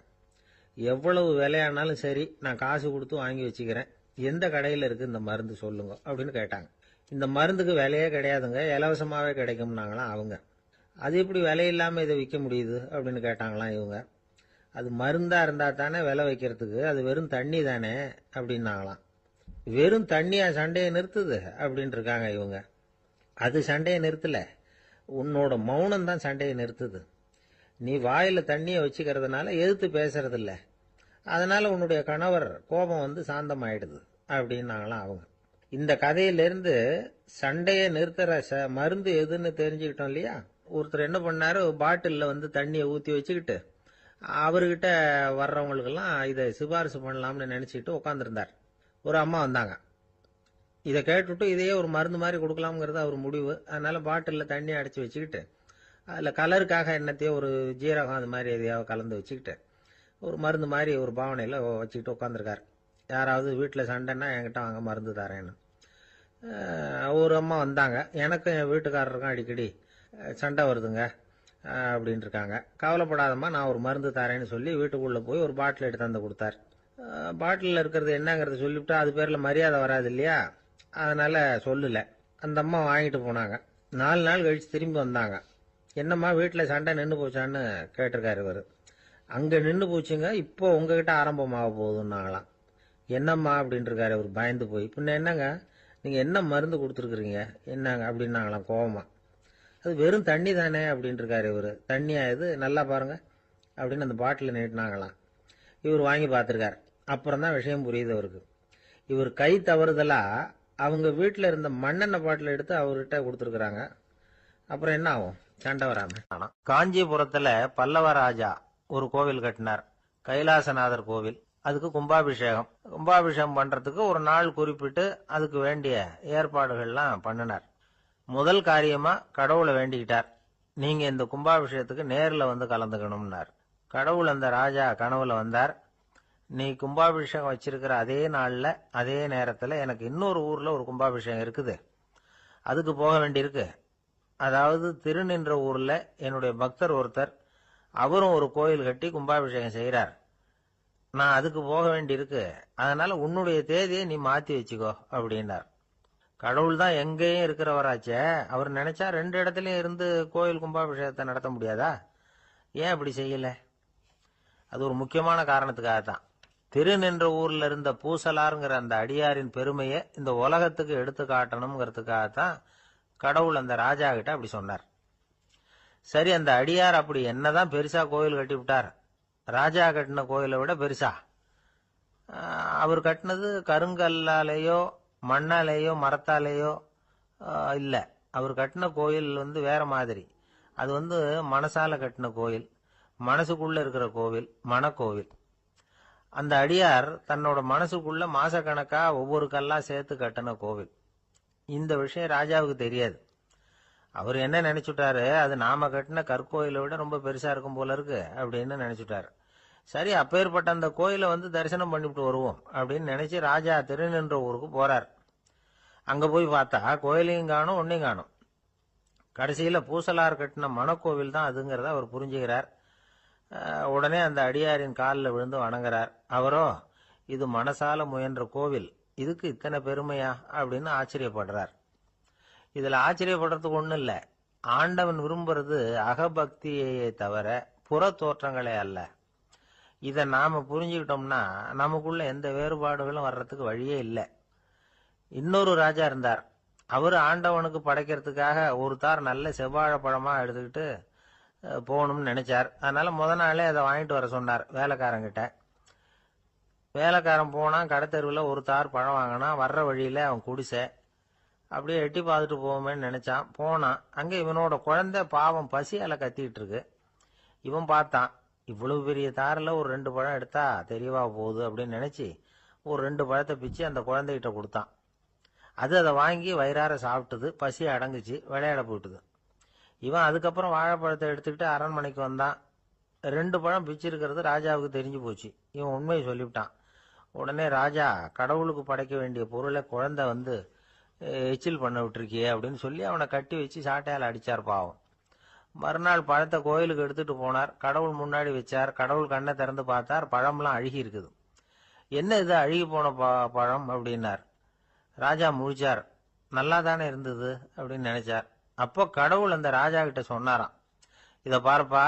எவ்வளவு விலையானாலும் சரி, நான் காசு கொடுத்து வாங்கி வச்சுக்கிறேன், எந்த கடையில் இருக்குது இந்த மருந்து சொல்லுங்க அப்படின்னு கேட்டாங்க. இந்த மருந்துக்கு விலையே கிடையாதுங்க, இலவசமாகவே கிடைக்கும்னாங்களாம் அவங்க. அது எப்படி விலை இல்லாமல் இதை விற்க முடியுது அப்படின்னு கேட்டாங்களாம் இவங்க. அது மருந்தாக இருந்தால் தானே விலை வைக்கிறதுக்கு, அது வெறும் தண்ணி தானே அப்படின்னாங்களாம். வெறும் தண்ணியா சண்டையை நிறுத்துது அப்படின்னு இருக்காங்க இவங்க. அது சண்டையை நிறுத்தல, உன்னோட மௌனம் தான் சண்டையை நிறுத்துது. நீ வாயில தண்ணியை வச்சுக்கிறதுனால எதிர்த்து பேசுறதில்ல, அதனால உன்னுடைய கணவர் கோபம் வந்து சாந்தமாயிடுது அப்படின்னாங்களாம் அவங்க. இந்த கதையிலிருந்து சண்டையை நிறுத்துற மருந்து எதுன்னு தெரிஞ்சுக்கிட்டோம் இல்லையா. ஒருத்தர் என்ன பண்ணாரு, பாட்டிலில் வந்து தண்ணியை ஊற்றி வச்சுக்கிட்டு அவர்கிட்ட வர்றவங்களுக்கெல்லாம் இதை சிபாரிசு பண்ணலாம்னு நினச்சிக்கிட்டு உட்காந்துருந்தார். ஒரு அம்மா வந்தாங்க. இதை கேட்டுவிட்டு இதையே ஒரு மருந்து மாதிரி கொடுக்கலாம்ங்கிறது அவர் முடிவு. அதனால பாட்டிலில் தண்ணி அடைச்சி வச்சுக்கிட்டு அதில் கலருக்காக என்னத்தையோ ஒரு ஜீரகம் அது மாதிரி எதையாவது கலந்து வச்சுக்கிட்டு ஒரு மருந்து மாதிரி ஒரு பாவனையில் வச்சுக்கிட்டு உட்காந்துருக்கார். யாராவது வீட்டில் சண்டைன்னா என்கிட்ட வாங்க மருந்து தரேன்னு. ஒரு அம்மா வந்தாங்க. எனக்கும் என் வீட்டுக்காரருக்கும் அடிக்கடி சண்டை வருதுங்க அப்படின்னு இருக்காங்க. கவலைப்படாதம்மா, நான் ஒரு மருந்து தரேன்னு சொல்லி வீட்டுக்குள்ளே போய் ஒரு பாட்டில் எடுத்து வந்து கொடுத்தார். பாட்டிலில் இருக்கிறது என்னங்கிறத சொல்லிவிட்டா அது பேரில் மரியாதை வராது இல்லையா, அதனால சொல்லலை. அந்த அம்மா வாங்கிட்டு போனாங்க. 4 நாள் கழிச்சு திரும்பி வந்தாங்க. என்னம்மா வீட்டில் சண்டை நின்று போச்சான்னு கேட்டிருக்காரு இவர். அங்கே நின்று போச்சுங்க, இப்போ உங்ககிட்ட ஆரம்பமாக போகுதுன்னாங்களாம். என்னம்மா அப்படின்னு இருக்காரு இவர் பயந்து போய். பின்ன என்னங்க, நீங்கள் என்ன மருந்து கொடுத்துருக்குறீங்க என்னங்க அப்படின்னாங்களாம் கோவமா. அது வெறும் தண்ணி தானே அப்படின்னு இருக்காரு இவர். தண்ணியா இது, நல்லா பாருங்க அப்படின்னு அந்த பாட்டில் நீட்டினாங்களாம். இவர் வாங்கி பார்த்துருக்கார். அப்புறம் தான் விஷயம் புரியுது அவருக்கு. இவர் கை தவறுதலா அவங்க வீட்டில் இருந்த மண்ணெண்ணெய் பாட்டில் எடுத்து அவர்கிட்ட கொடுத்துருக்குறாங்க. அப்புறம் என்ன ஆகும், சண்டை வராம. காஞ்சிபுரத்துல பல்லவ ராஜா ஒரு கோவில் கட்டினார், கைலாசநாதர் கோவில். அதுக்கு கும்பாபிஷேகம். கும்பாபிஷேகம் பண்றதுக்கு ஒரு நாள் குறிப்பிட்டு அதுக்கு வேண்டிய ஏற்பாடுகள்லாம் பண்ணினார். முதல் காரியமா கடவுளை வேண்டிக்கிட்டார், நீங்க இந்த கும்பாபிஷேகத்துக்கு நேரில் வந்து கலந்துக்கணும்னார். கடவுள் அந்த ராஜா கனவுல வந்தார். நீ கும்பாபிஷேகம் வச்சிருக்கிற அதே நாள்ல அதே நேரத்துல எனக்கு இன்னொரு ஊர்ல ஒரு கும்பாபிஷேகம் இருக்குது, அதுக்கு போக வேண்டியிருக்கு. அதாவது திருநின்ற ஊர்ல என்னுடைய பக்தர் ஒருத்தர், அவரும் ஒரு கோயில் கட்டி கும்பாபிஷேகம் செய்யறார், நான் அதுக்கு போக வேண்டியிருக்கு, அதனால உன்னுடைய தேதியை நீ மாத்தி வச்சுக்கோ அப்படின்னார். கடவுள் தான் எங்கேயும் இருக்கிறவராச்சே, அவர் நினைச்சா 2 இடத்துலயும் இருந்து கோயில் கும்பாபிஷேகத்தை நடத்த முடியாதா? ஏன் அப்படி செய்யல? அது ஒரு முக்கியமான காரணத்துக்காகத்தான். திருநின்ற ஊர்ல இருந்த பூசலாருங்கிற அந்த அடியாரின் பெருமையை இந்த உலகத்துக்கு எடுத்து காட்டணுங்கிறதுக்காகத்தான் கடவுள் அந்த ராஜா கிட்ட அப்படி சொன்னார். சரி, அந்த அடியார் அப்படி என்னதான் பெருசா கோயில் கட்டி விட்டார்? ராஜா கட்டின கோயிலை விட பெருசா? அவர் கட்டினது கருங்கல்லாலேயோ மண்ணாலேயோ மரத்தாலேயோ இல்ல. அவர் கட்டின கோயில் வந்து வேற மாதிரி. அது வந்து மனசால கட்டின கோயில், மனசுக்குள்ள இருக்கிற கோவில், மனக்கோவில். அந்த அடியார் தன்னோட மனசுக்குள்ள மாசக்கணக்கா ஒவ்வொரு கல்லா சேர்த்து கட்டின கோவில். இந்த விஷயம் ராஜாவுக்கு தெரியாது. அவர் என்ன நினைச்சுட்டாரு, அது நாம கட்டின கற்கோயிலை விட ரொம்ப பெருசா இருக்கும் போல இருக்கு அப்படின்னு நினைச்சுட்டாரு. சரி, அப்பேற்பட்ட அந்த கோயிலை வந்து தரிசனம் பண்ணிவிட்டு வருவோம் அப்படின்னு நினைச்சு ராஜா திருநின்ற ஊருக்கு போறார். அங்க போய் பார்த்தா கோயிலையும் காணும், ஒன்னையும் காணும். கடைசியில பூசலார் கட்டின மனக்கோவில் தான் அதுங்கிறத அவர் புரிஞ்சுக்கிறார். உடனே அந்த அடியாரின் காலில் விழுந்து வணங்குறார். அவரோ, இது மனசால முயன்ற கோவில், இதுக்கு இத்தனை பெருமையா அப்படின்னு ஆச்சரியப்படுறார். இதுல ஆச்சரியப்படுறதுக்கு ஒண்ணும் இல்ல. ஆண்டவன் விரும்புறது அகபக்தியையே தவிர புற தோற்றங்களே அல்ல. இதை நாம புரிஞ்சுக்கிட்டோம்னா நமக்குள்ள எந்த வேறுபாடுகளும் வர்றதுக்கு வழியே இல்லை. இன்னொரு ராஜா இருந்தார். அவர் ஆண்டவனுக்கு படைக்கிறதுக்காக ஒரு தார் நல்ல செவ்வாழைப்பழமா எடுத்துக்கிட்டு போகணும்னு நினைச்சார். அதனால முத நாளே அதை வாங்கிட்டு வர சொன்னார் வேலைக்காரங்கிட்ட. வேலைக்காரன் போனான், கடத்தெருவில் ஒரு தார் பழம் வாங்கினான். வர்ற வழியில அவன் குடிசை. அப்படியே எட்டி பார்த்துட்டு போவோமேன்னு நினைச்சான். போனான். அங்க இவனோட குழந்தை பாவம் பசியால கத்திட்டு இருக்கு. இவன் பார்த்தான், இவ்வளவு பெரிய தாரில் ஒரு 2 பழம் எடுத்தா தெரியவா போகுது அப்படின்னு நினைச்சு ஒரு 2 பழத்தை பிச்சு அந்த குழந்தைகிட்ட கொடுத்தான். அது அதை வாங்கி வயிறார சாப்பிட்டது. பசி அடங்குச்சு. விளையாட போயிட்டுது. இவன் அதுக்கப்புறம் வாழைப்பழத்தை எடுத்துக்கிட்டு அரண்மனைக்கு வந்தான். 2 பழம் பிச்சிருக்கிறது ராஜாவுக்கு தெரிஞ்சு போச்சு. இவன் உண்மையை சொல்லிவிட்டான். உடனே ராஜா, கடவுளுக்கு படைக்க வேண்டிய பொருளை குழந்தை வந்து எச்சில் பண்ண விட்டுருக்கியே அப்படின்னு சொல்லி அவனை கட்டி வச்சு சாட்டையால் அடிச்சார் பாவம். மறுநாள் பழத்தை கோயிலுக்கு எடுத்துட்டு போனார். கடவுள் முன்னாடி வச்சார். கடவுள் கண்ணை திறந்து பார்த்தார். பழம்லாம் அழுகி இருக்குது. என்ன இது அழுகி போன பழம் அப்படின்னார். ராஜா முழிச்சார். நல்லா தானே இருந்தது அப்படின்னு நினைச்சார். அப்போ கடவுள் அந்த ராஜா கிட்ட சொன்னாராம், இத பாருப்பா,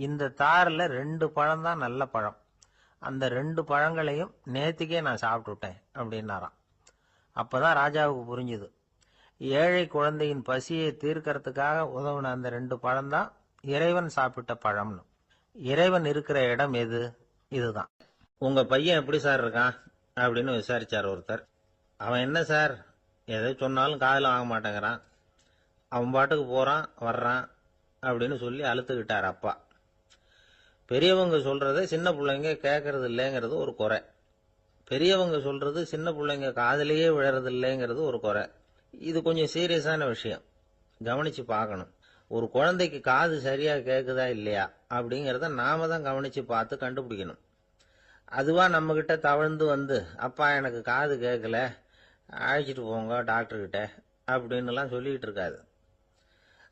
இந்த தாரில் 2 பழம் தான் நல்ல பழம். அந்த 2 பழங்களையும் நேத்திக்கே நான் சாப்பிட்டுட்டேன் அப்படின்னாராம். அப்பதான் ராஜாவுக்கு புரிஞ்சுது, ஏழை குழந்தையின் பசியை தீர்க்கறதுக்காக உதவுன அந்த 2 பழம் தான் இறைவன் சாப்பிட்ட பழம்னு. இறைவன் இருக்கிற இடம் எது? இதுதான். உங்க பையன் எப்படி சார் இருக்கான் அப்படின்னு விசாரிச்சார் ஒருத்தர். அவன் என்ன சார், எதை சொன்னாலும் காதில் வாங்க மாட்டேங்கிறான், அவன் பாட்டுக்கு போறான் வர்றான் அப்படின்னு சொல்லி அழுத்துக்கிட்டார் அப்பா. பெரியவங்க சொல்றதை சின்ன பிள்ளைங்க கேட்கறது இல்லைங்கிறது ஒரு குறை. பெரியவங்க சொல்றது சின்ன பிள்ளைங்க காதலையே விழறது இல்லைங்கிறது ஒரு குறை. இது கொஞ்சம் சீரியஸான விஷயம், கவனிச்சு பார்க்கணும். ஒரு குழந்தைக்கு காது சரியா கேட்குதா இல்லையா அப்படிங்கிறத நாம தான் கவனிச்சு பார்த்து கண்டுபிடிக்கணும். அதுவா நம்ம கிட்ட தவழ்ந்து வந்து, அப்பா எனக்கு காது கேட்கல, அழைச்சிட்டு போங்க டாக்டர்கிட்ட அப்படின்னுலாம் சொல்லிக்கிட்டு இருக்காது.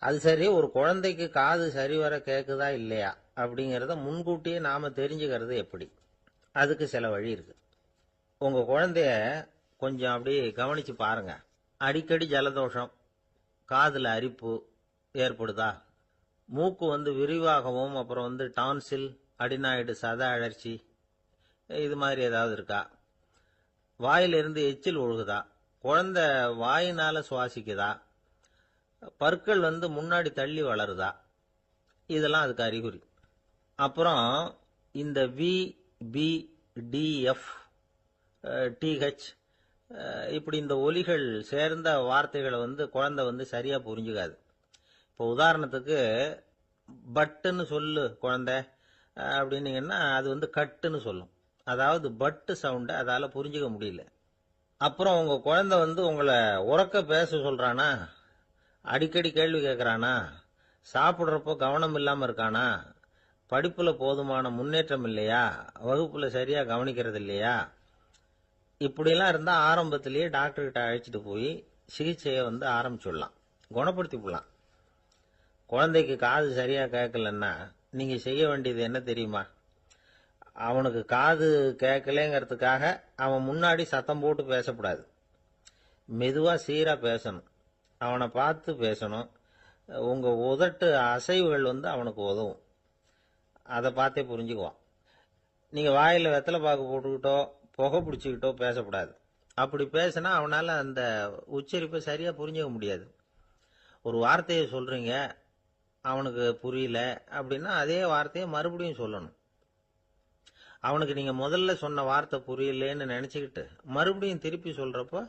அது சரி, ஒரு குழந்தைக்கு காது சரிவர கேட்குதா இல்லையா அப்படிங்கிறத முன்கூட்டியே நாம தெரிஞ்சுக்கிறது எப்படி? அதுக்கு சில வழி இருக்கு. உங்க குழந்தைய கொஞ்சம் அப்படியே கவனிச்சு பாருங்க. அடிக்கடி ஜலதோஷம், காதுல அரிப்பு ஏற்படுதா, மூக்கு வந்து விரிவாகவும், அப்புறம் வந்து டான்சில், அடினாய்டு, சத அழற்சி, இது மாதிரி ஏதாவது இருக்கா, வாயிலிருந்து எச்சில் ஒழுகுதா, குழந்தை வாயினால சுவாசிக்குதா, பற்கள் வந்து முன்னாடி தள்ளி வளருதா, இதெல்லாம் அதுக்கு அறிகுறி. அப்புறம் இந்த VBDF TH இப்படி இந்த ஒலிகள் சேர்ந்த வார்த்தைகளை வந்து குழந்தை வந்து சரியா புரிஞ்சுக்காது. இப்போ உதாரணத்துக்கு பட்டுன்னு சொல்லு குழந்தை அப்படின்னீங்கன்னா அது வந்து கட்டுன்னு சொல்லும். அதாவது பட்டு சவுண்டை அதால புரிஞ்சுக்க முடியல. அப்புறம் உங்க குழந்தை வந்து உங்களை உறக்க பேச சொல்றானா, அடிக்கடி கேள்வி கேட்கறானா, சாப்பிட்றப்போ கவனம் இல்லாம இருக்கானா, படிப்புல போதுமான முன்னேற்றம் இல்லையா, வகுப்புல சரியா கவனிக்கிறது இல்லையா, இப்படிலாம் இருந்தா ஆரம்பத்திலேயே டாக்டர் கிட்ட அழைச்சிட்டு போய் சிகிச்சையை வந்து ஆரம்பிச்சுடலாம், குணப்படுத்தி போடலாம். குழந்தைக்கு காது சரியா கேட்கலன்னா நீங்க செய்ய வேண்டியது என்ன தெரியுமா? அவனுக்கு காது கேட்கலங்கிறதுக்காக அவன் முன்னாடி சத்தம் போட்டு பேசக்கூடாது. மெதுவா சீரா பேசணும். அவனை பார்த்து பேசணும். உங்க உதட்டு அசைவுகள் வந்து அவனுக்கு உதவும். அதை பார்த்தே புரிஞ்சுக்குவான். நீங்க வாயில வெத்தலை பாக்கு போட்டுக்கிட்டோ புகை பிடிச்சிக்கிட்டோ பேசக்கூடாது. அப்படி பேசினா அவனால அந்த உச்சரிப்பை சரியா புரிஞ்சுக்க முடியாது. ஒரு வார்த்தையை சொல்றீங்க, அவனுக்கு புரியல அப்படின்னா அதே வார்த்தையை மறுபடியும் சொல்லணும். அவனுக்கு நீங்க முதல்ல சொன்ன வார்த்தை புரியலன்னு நினைச்சுக்கிட்டு மறுபடியும் திருப்பி சொல்றப்போ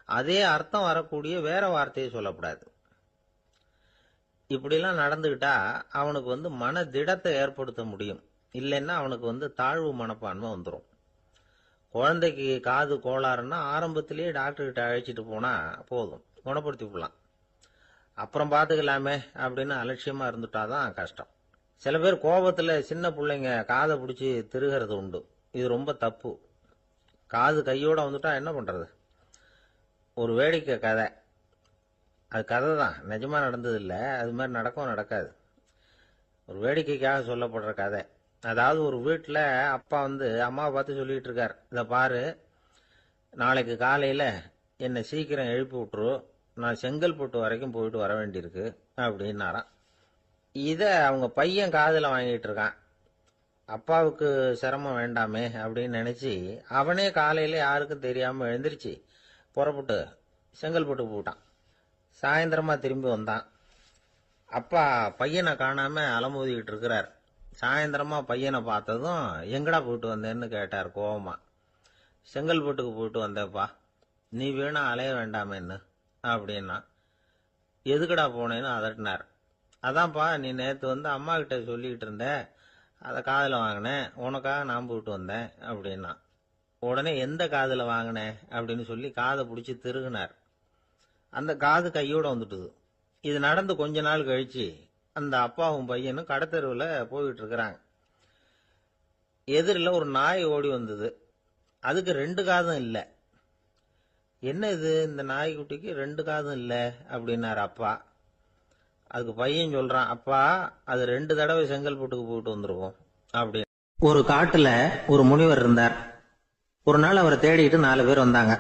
அதே அர்த்தம் வரக்கூடிய வேற வார்த்தையை சொல்லக்கூடாது. இப்படிலாம் நடந்துகிட்டா அவனுக்கு வந்து மன திடத்தை ஏற்படுத்த முடியும். இல்லைன்னா அவனுக்கு வந்து தாழ்வு மனப்பான்மை வந்துடும். குழந்தைக்கு காது கோளாறுன்னா ஆரம்பத்திலேயே டாக்டர் கிட்ட அழைச்சிட்டு போனா போதும், குணப்படுத்தி விடலாம். அப்புறம் பார்த்துக்கலாமே அப்படின்னு அலட்சியமா இருந்துட்டாதான் கஷ்டம். சில பேர் கோபத்துல சின்ன பிள்ளைங்க காதை பிடிச்சி திருகிறது உண்டு. இது ரொம்ப தப்பு. காது கையோட வந்துட்டா என்ன பண்றது? ஒரு வேடிக்கை கதை, அது கதை தான், நிஜமா நடந்தது இல்லை, அது மாதிரி நடக்கவும் நடக்காது. ஒரு வேடிக்கைக்காக சொல்லப்படுற கதை. அதாவது ஒரு வீட்டில் அப்பா வந்து அம்மாவை பார்த்து சொல்லிட்டு இருக்கார், இதை பாரு, நாளைக்கு காலையில் என்னை சீக்கிரம் எழுப்பி விட்டுரு, நான் செங்கல்பட்டு வரைக்கும் போயிட்டு வர வேண்டியிருக்கு அப்படின்னாராம். இதை அவங்க பையன் காதில் வாங்கிட்டு இருக்கான். அப்பாவுக்கு சிரமம் வேண்டாமே அப்படின்னு நினைச்சு அவனே காலையில யாருக்கும் தெரியாம எழுந்திருச்சு புறப்பட்டு செங்கல்பட்டு போட்டான். சாயந்தரமா திரும்பி வந்தான். அப்பா பையனை காணாம அலமோதிக்கிட்டு இருக்கிறார். சாயந்தரமா பையனை பார்த்ததும் எங்கடா போயிட்டு வந்தேன்னு கேட்டார் கோவமா. செங்கல்பட்டுக்கு போயிட்டு வந்தேப்பா, நீ வீணா அலைய வேண்டாமேன்னு அப்படின்னா. எதுக்குடா போனேன்னு அதட்டினார். அதான்ப்பா, நீ நேற்று வந்து அம்மா கிட்ட சொல்லிக்கிட்டு இருந்த, அதை காதில் வாங்கினேன், உனக்காக நான் போயிட்டு வந்தேன் அப்படின்னா. உடனே எந்த காதில் வாங்கினேன் அப்படின்னு சொல்லி காதை பிடிச்சி திருகுனார். அந்த காது கையோட வந்துட்டுது. இது நடந்து கொஞ்ச நாள் கழிச்சு அந்த அப்பாவும் பையனும் கடத்தெருவில் போய்கிட்டு இருக்கிறாங்க. எதிரில் ஒரு நாய் ஓடி வந்தது. அதுக்கு 2 காதும் இல்லை. என்ன இது, இந்த நாய்க்குட்டிக்கு 2 காதும் இல்லை அப்படின்னாரு அப்பா. அதுக்கு பையன் சொல்றான், அப்பா அது 2 தடவை செங்கல்பட்டுக்கு போயிட்டு வந்துருவோம் அப்படின்னு. ஒரு காட்டுல ஒரு முனிவர் இருந்தார். ஒரு நாள் அவரை தேடிட்டு 4 பேர் வந்தாங்க.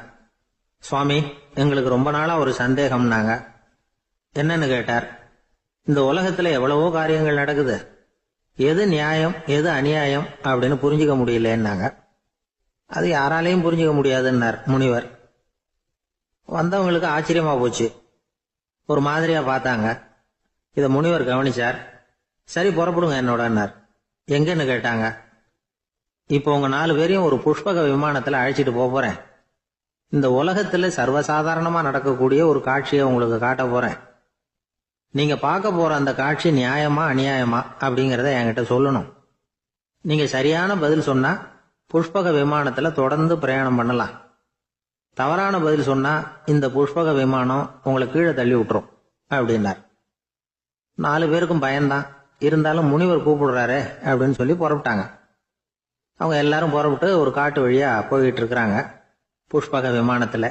சுவாமி, எங்களுக்கு ரொம்ப நாளா ஒரு சந்தேகம்னாங்க. என்னன்னு கேட்டார். இந்த உலகத்துல எவ்வளவோ காரியங்கள் நடக்குது, எது நியாயம் எது அநியாயம் அப்படின்னு புரிஞ்சுக்க முடியலன்னாங்க. அது யாராலையும் புரிஞ்சுக்க முடியாதுன்னார் முனிவர். வந்தவங்களுக்கு ஆச்சரியமா போச்சு. ஒரு மாதிரியா பார்த்தாங்க. இத முனிவர் கவனிச்சார். சரி, புறப்படுங்க என்னோடன்னார். எங்கன்னு கேட்டாங்க. இப்போ உங்க 4 பேரையும் ஒரு புஷ்பக விமானத்துல அழைச்சிட்டு போறேன். இந்த உலகத்துல சர்வசாதாரணமா நடக்கக்கூடிய ஒரு காட்சியை உங்களுக்கு காட்ட போறேன். நீங்க பார்க்க போற அந்த காட்சி நியாயமா அநியாயமா அப்படிங்கறத என்கிட்ட சொல்லணும். நீங்க சரியான பதில் சொன்னா புஷ்பக விமானத்துல தொடர்ந்து பிரயாணம் பண்ணலாம். தவறான பதில் சொன்னா இந்த புஷ்பக விமானம் உங்களை கீழே தள்ளி விட்டுரும் அப்படின்னார். 4 பேருக்கும் பயம்தான். இருந்தாலும் முனிவர் கூப்பிடுறாரு அப்படின்னு சொல்லி புறப்பட்டாங்க. அவங்க எல்லாரும் புறப்பட்டு ஒரு காட்டு வழியா போய்கிட்டு இருக்கிறாங்க புஷ்பக விமானத்துல.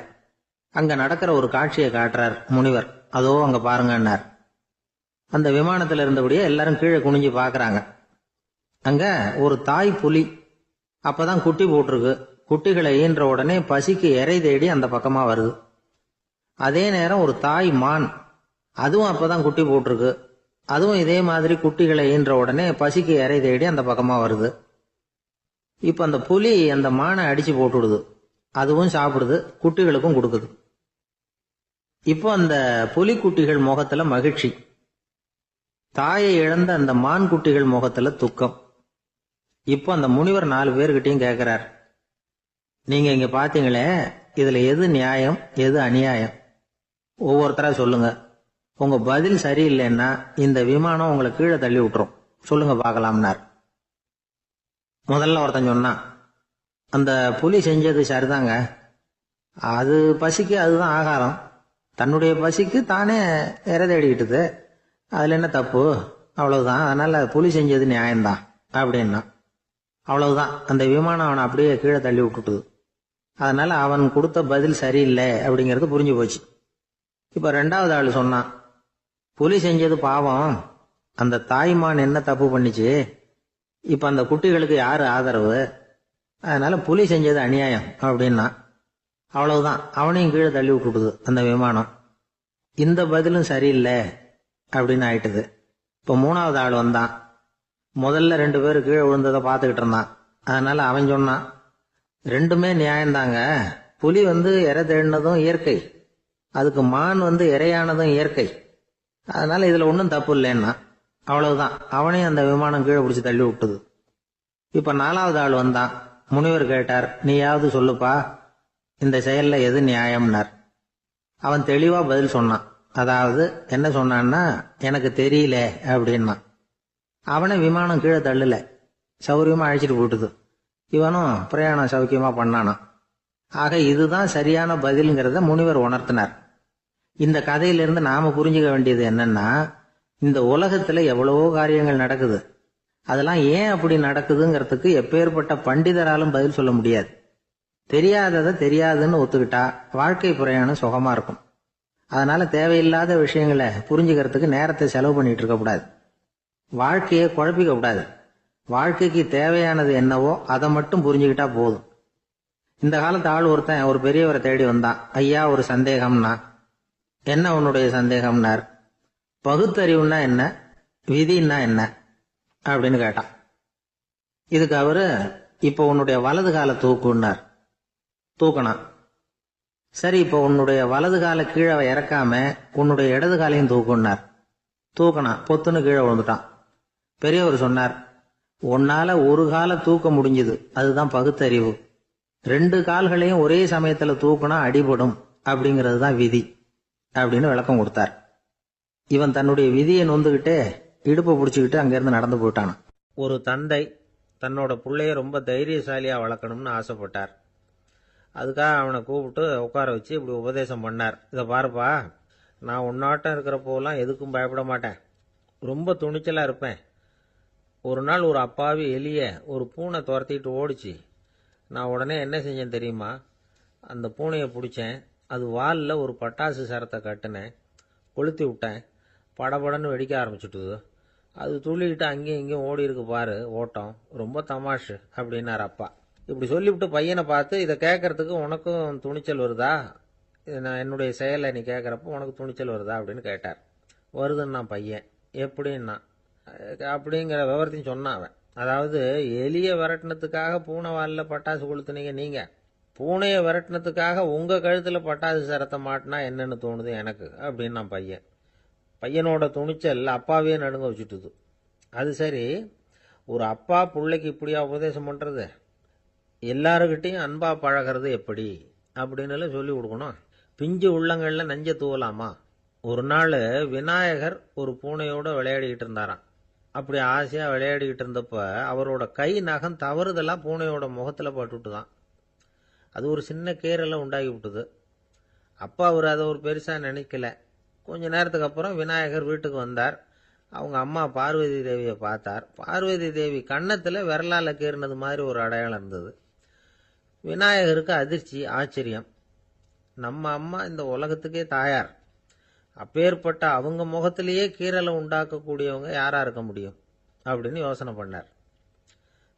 அங்க நடக்கிற ஒரு காட்சியை காட்டுறார் முனிவர். அதோ அங்க பாருங்கன்னார். அந்த விமானத்துல இருந்தபடியே எல்லாரும் கீழே குனிஞ்சு பாக்குறாங்க. அங்க ஒரு தாய் புலி அப்பதான் குட்டி போட்டிருக்கு. குட்டிகளை ஈன்ற உடனே பசிக்கு இறை தேடி அந்த பக்கமா வருது. அதே நேரம் ஒரு தாய் மான், அதுவும் அப்பதான் குட்டி போட்டிருக்கு. அதுவும் இதே மாதிரி குட்டிகளை ஈன்ற உடனே பசிக்கு இறை தேடி அந்த பக்கமா வருது. இப்ப அந்த புலி அந்த மானை அடிச்சு போட்டுடுது. அதுவும் சாப்பிடுது, குட்டிகளுக்கும் கொடுக்குது. இப்போ அந்த புலிக்குட்டிகள் முகத்துல மகிழ்ச்சி, தாயை இழந்த அந்த மான் குட்டிகள் முகத்துல துக்கம். இப்போ அந்த முனிவர் 4 பேர்கிட்டையும் கேட்கிறார், நீங்க இங்க பாத்தீங்களே, இதுல எது நியாயம் எது அநியாயம்? ஒவ்வொருத்தரா சொல்லுங்க. உங்க பதில் சரியில்லைன்னா இந்த விமானம் உங்களை கீழே தள்ளி விட்டுரும். சொல்லுங்க பார்க்கலாம்னார். முதல்ல ஒருத்தன் சொன்னான், அந்த புலி செஞ்சது சரிதாங்க. அது பசிக்கு அதுதான் ஆகாரம். தன்னுடைய பசிக்கு தானே இறை தேடிக்கிட்டுது. அதுல என்ன தப்பு? அவ்வளவுதான். அதனால புலி செஞ்சது நியாயம்தான் அப்படின்னா. அவ்வளவுதான், அந்த விமானம் அவனை அப்படியே கீழே தள்ளி விட்டுட்டுது. அதனால அவன் கொடுத்த பதில் சரியில்லை அப்படிங்கிறது புரிஞ்சு போச்சு. இப்ப 2வது ஆள் சொன்னான், புலி செஞ்சது பாவம். அந்த தாய்மான் என்ன தப்பு பண்ணிச்சு? இப்ப அந்த குட்டிகளுக்கு யாரு ஆதரவு? அதனால புலி செஞ்சது அநியாயம் அப்படின்னா. அவ்வளவுதான், அவனையும் கீழே தள்ளி விட்டுடுது அந்த விமானம். இந்த பதிலும் சரியில்லை அப்படின்னு ஆயிட்டுது. இப்ப 3வது ஆள் வந்தான். முதல்ல 2 பேர் கீழே விழுந்ததை பார்த்துக்கிட்டு இருந்தான். அதனால அவன் சொன்னான், 2மே நியாயம்தாங்க. புலி இறை தேடினதும் இயற்கை, அதுக்கு மான் இறையானதும் இயற்கை. அதனால இதுல ஒன்றும் தப்பு இல்லைன்னா. அவ்வளவுதான், அவனையும் அந்த விமானம் கீழே பிடிச்சி தள்ளி விட்டுது. இப்ப 4வது ஆள் வந்தான். முனிவர் கேட்டார், நீயாவது சொல்லுப்பா, இந்த செயல்ல எது நியாயம்னார். அவன் தெளிவா பதில் சொன்னான். அதாவது என்ன சொன்னான்னா, எனக்கு தெரியல அப்படின்னா. அவனை விமானம் கீழே தள்ளல, சௌரியமா அழைச்சிட்டு போட்டுது. இவனும் பிரயாணம் சௌக்கியமா பண்ணானா. ஆக இதுதான் சரியான பதில்ங்கிறத முனிவர் உணர்த்தினார். இந்த கதையிலிருந்து நாம புரிஞ்சுக்க வேண்டியது என்னன்னா, இந்த உலகத்துல எவ்வளவோ காரியங்கள் நடக்குது. அதெல்லாம் ஏன் அப்படி நடக்குதுங்கிறதுக்கு எப்பேற்பட்ட பண்டிதராலும் பதில் சொல்ல முடியாது. தெரியாததை தெரியாதுன்னு ஒத்துக்கிட்டா வாழ்க்கை பிரயாணம் சுகமா இருக்கும். அதனால தேவையில்லாத விஷயங்களை புரிஞ்சுக்கிறதுக்கு நேரத்தை செலவு பண்ணிட்டு இருக்க கூடாது. வாழ்க்கையை குழப்பிக்க கூடாது. வாழ்க்கைக்கு தேவையானது என்னவோ அதை மட்டும் புரிஞ்சுக்கிட்டா போதும். இந்த காலத்து ஆள் ஒருத்தன் ஒரு பெரியவரை தேடி வந்தான். ஐயா, ஒரு சந்தேகம்னா. என்ன உன்னுடைய சந்தேகம்னார். பகுத்தறிவுன்னா என்ன, விதின்னா என்ன அப்படின்னு கேட்டான். இதுக்கு அவரு, இப்ப உன்னுடைய வலது கால தூக்குன்னார். தூக்கினான். சரி, இப்ப உன்னுடைய வலது கால கீழே இறக்காம உன்னுடைய இடது காலையும் தூக்குன்னார். தூக்கினான். பொத்துன்னு கீழே விழுந்துட்டான். பெரியவர் சொன்னார், உன்னால ஒரு கால தூக்க முடிஞ்சது, அதுதான் பகுத்தறிவு. 2 கால்களையும் ஒரே சமயத்துல தூக்குனா அடிபடும் அப்படிங்கிறது தான் விதி அப்படின்னு விளக்கம் கொடுத்தார். இவன் தன்னுடைய விதியை நொந்துகிட்டே இடுப்பை பிடிச்சிக்கிட்டு அங்கிருந்து நடந்து போயிட்டான். ஒரு தந்தை தன்னோட பிள்ளைய ரொம்ப தைரியசாலியா வளர்க்கணும்னு ஆசைப்பட்டார். அதுக்காக அவனை கூப்பிட்டு உட்கார வச்சு இப்படி உபதேசம் பண்ணார். இதை பாருப்பா, நான் உன்னாட்டம் இருக்கிறப்போலாம் எதுக்கும் பயப்பட மாட்டேன், ரொம்ப துணிச்சலா இருப்பேன். ஒரு நாள் ஒரு அப்பாவி எலிய ஒரு பூனை துரத்திட்டு ஓடிச்சு. நான் உடனே என்ன செஞ்சேன் தெரியுமா? அந்த பூனையை பிடிச்சேன், அது வாலில் ஒரு பட்டாசு சரத்தை கட்டினேன், கொளுத்தி விட்டேன், படபடன்னு வெடிக்க ஆரம்பிச்சுட்டுது. அது துள்ளிக்கிட்டு அங்கேயும் இங்கேயும் ஓடி இருக்கு பாரு ஓட்டம், ரொம்ப தமாஷு அப்படின்னார் அப்பா. இப்படி சொல்லிவிட்டு பையனை பார்த்து, இதை கேட்கறதுக்கு உனக்கும் துணிச்சல் வருதா, நான் என்னுடைய செயலை நீ கேட்குறப்போ உனக்கு துணிச்சல் வருதா அப்படின்னு கேட்டார். வருதுன்னா பையன். எப்படின்னா அப்படிங்கிற விவரத்தையும் சொன்னான் அவன். அதாவது எலியை விரட்டினத்துக்காக பூனை வாலில் பட்டாசு கொளுத்துனீங்க நீங்க, பூனையை விரட்டினத்துக்காக உங்க கழுத்துல பட்டாசு சரத்தை மாட்டினா என்னன்னு தோணுது எனக்கு அப்படின்னா பையன். பையனோட துணிச்சல் அப்பாவே நடுங்க வச்சுட்டுது. அது சரி, ஒரு அப்பா பிள்ளைக்கு இப்படியா உபதேசம் பண்றது? எல்லாருக்கிட்டையும் அன்பா பழகிறது எப்படி அப்படின்னு சொல்லி கொடுக்கணும். பிஞ்சு உள்ளங்கள்ல நஞ்ச தூவலாமா? ஒரு நாள் விநாயகர் ஒரு பூனையோட விளையாடிக்கிட்டு இருந்தாராம். அப்படி ஆசையா விளையாடிக்கிட்டு இருந்தப்ப அவரோட கை நகம் தவறுதலா பூனையோட முகத்துல பட்டுட்டுதான். அது ஒரு சின்ன கீறலை உண்டாகி விட்டுது. அப்பா அவர் அதை ஒரு பெருசா நினைக்கல. கொஞ்ச நேரத்துக்கு அப்புறம் விநாயகர் வீட்டுக்கு வந்தார். அவங்க அம்மா பார்வதி தேவியை பார்த்தார். பார்வதி தேவி கன்னத்துல விரலால கீறினது மாதிரி ஒரு அடையாளம் இருந்தது. விநாயகருக்கு அதிர்ச்சி, ஆச்சரியம். நம்ம அம்மா இந்த உலகத்துக்கே தாயார், அப்பேற்பட்ட அவங்க முகத்திலேயே கீறலை உண்டாக்கக்கூடியவங்க யாரா இருக்க முடியும் அப்படின்னு யோசனை பண்ணார்.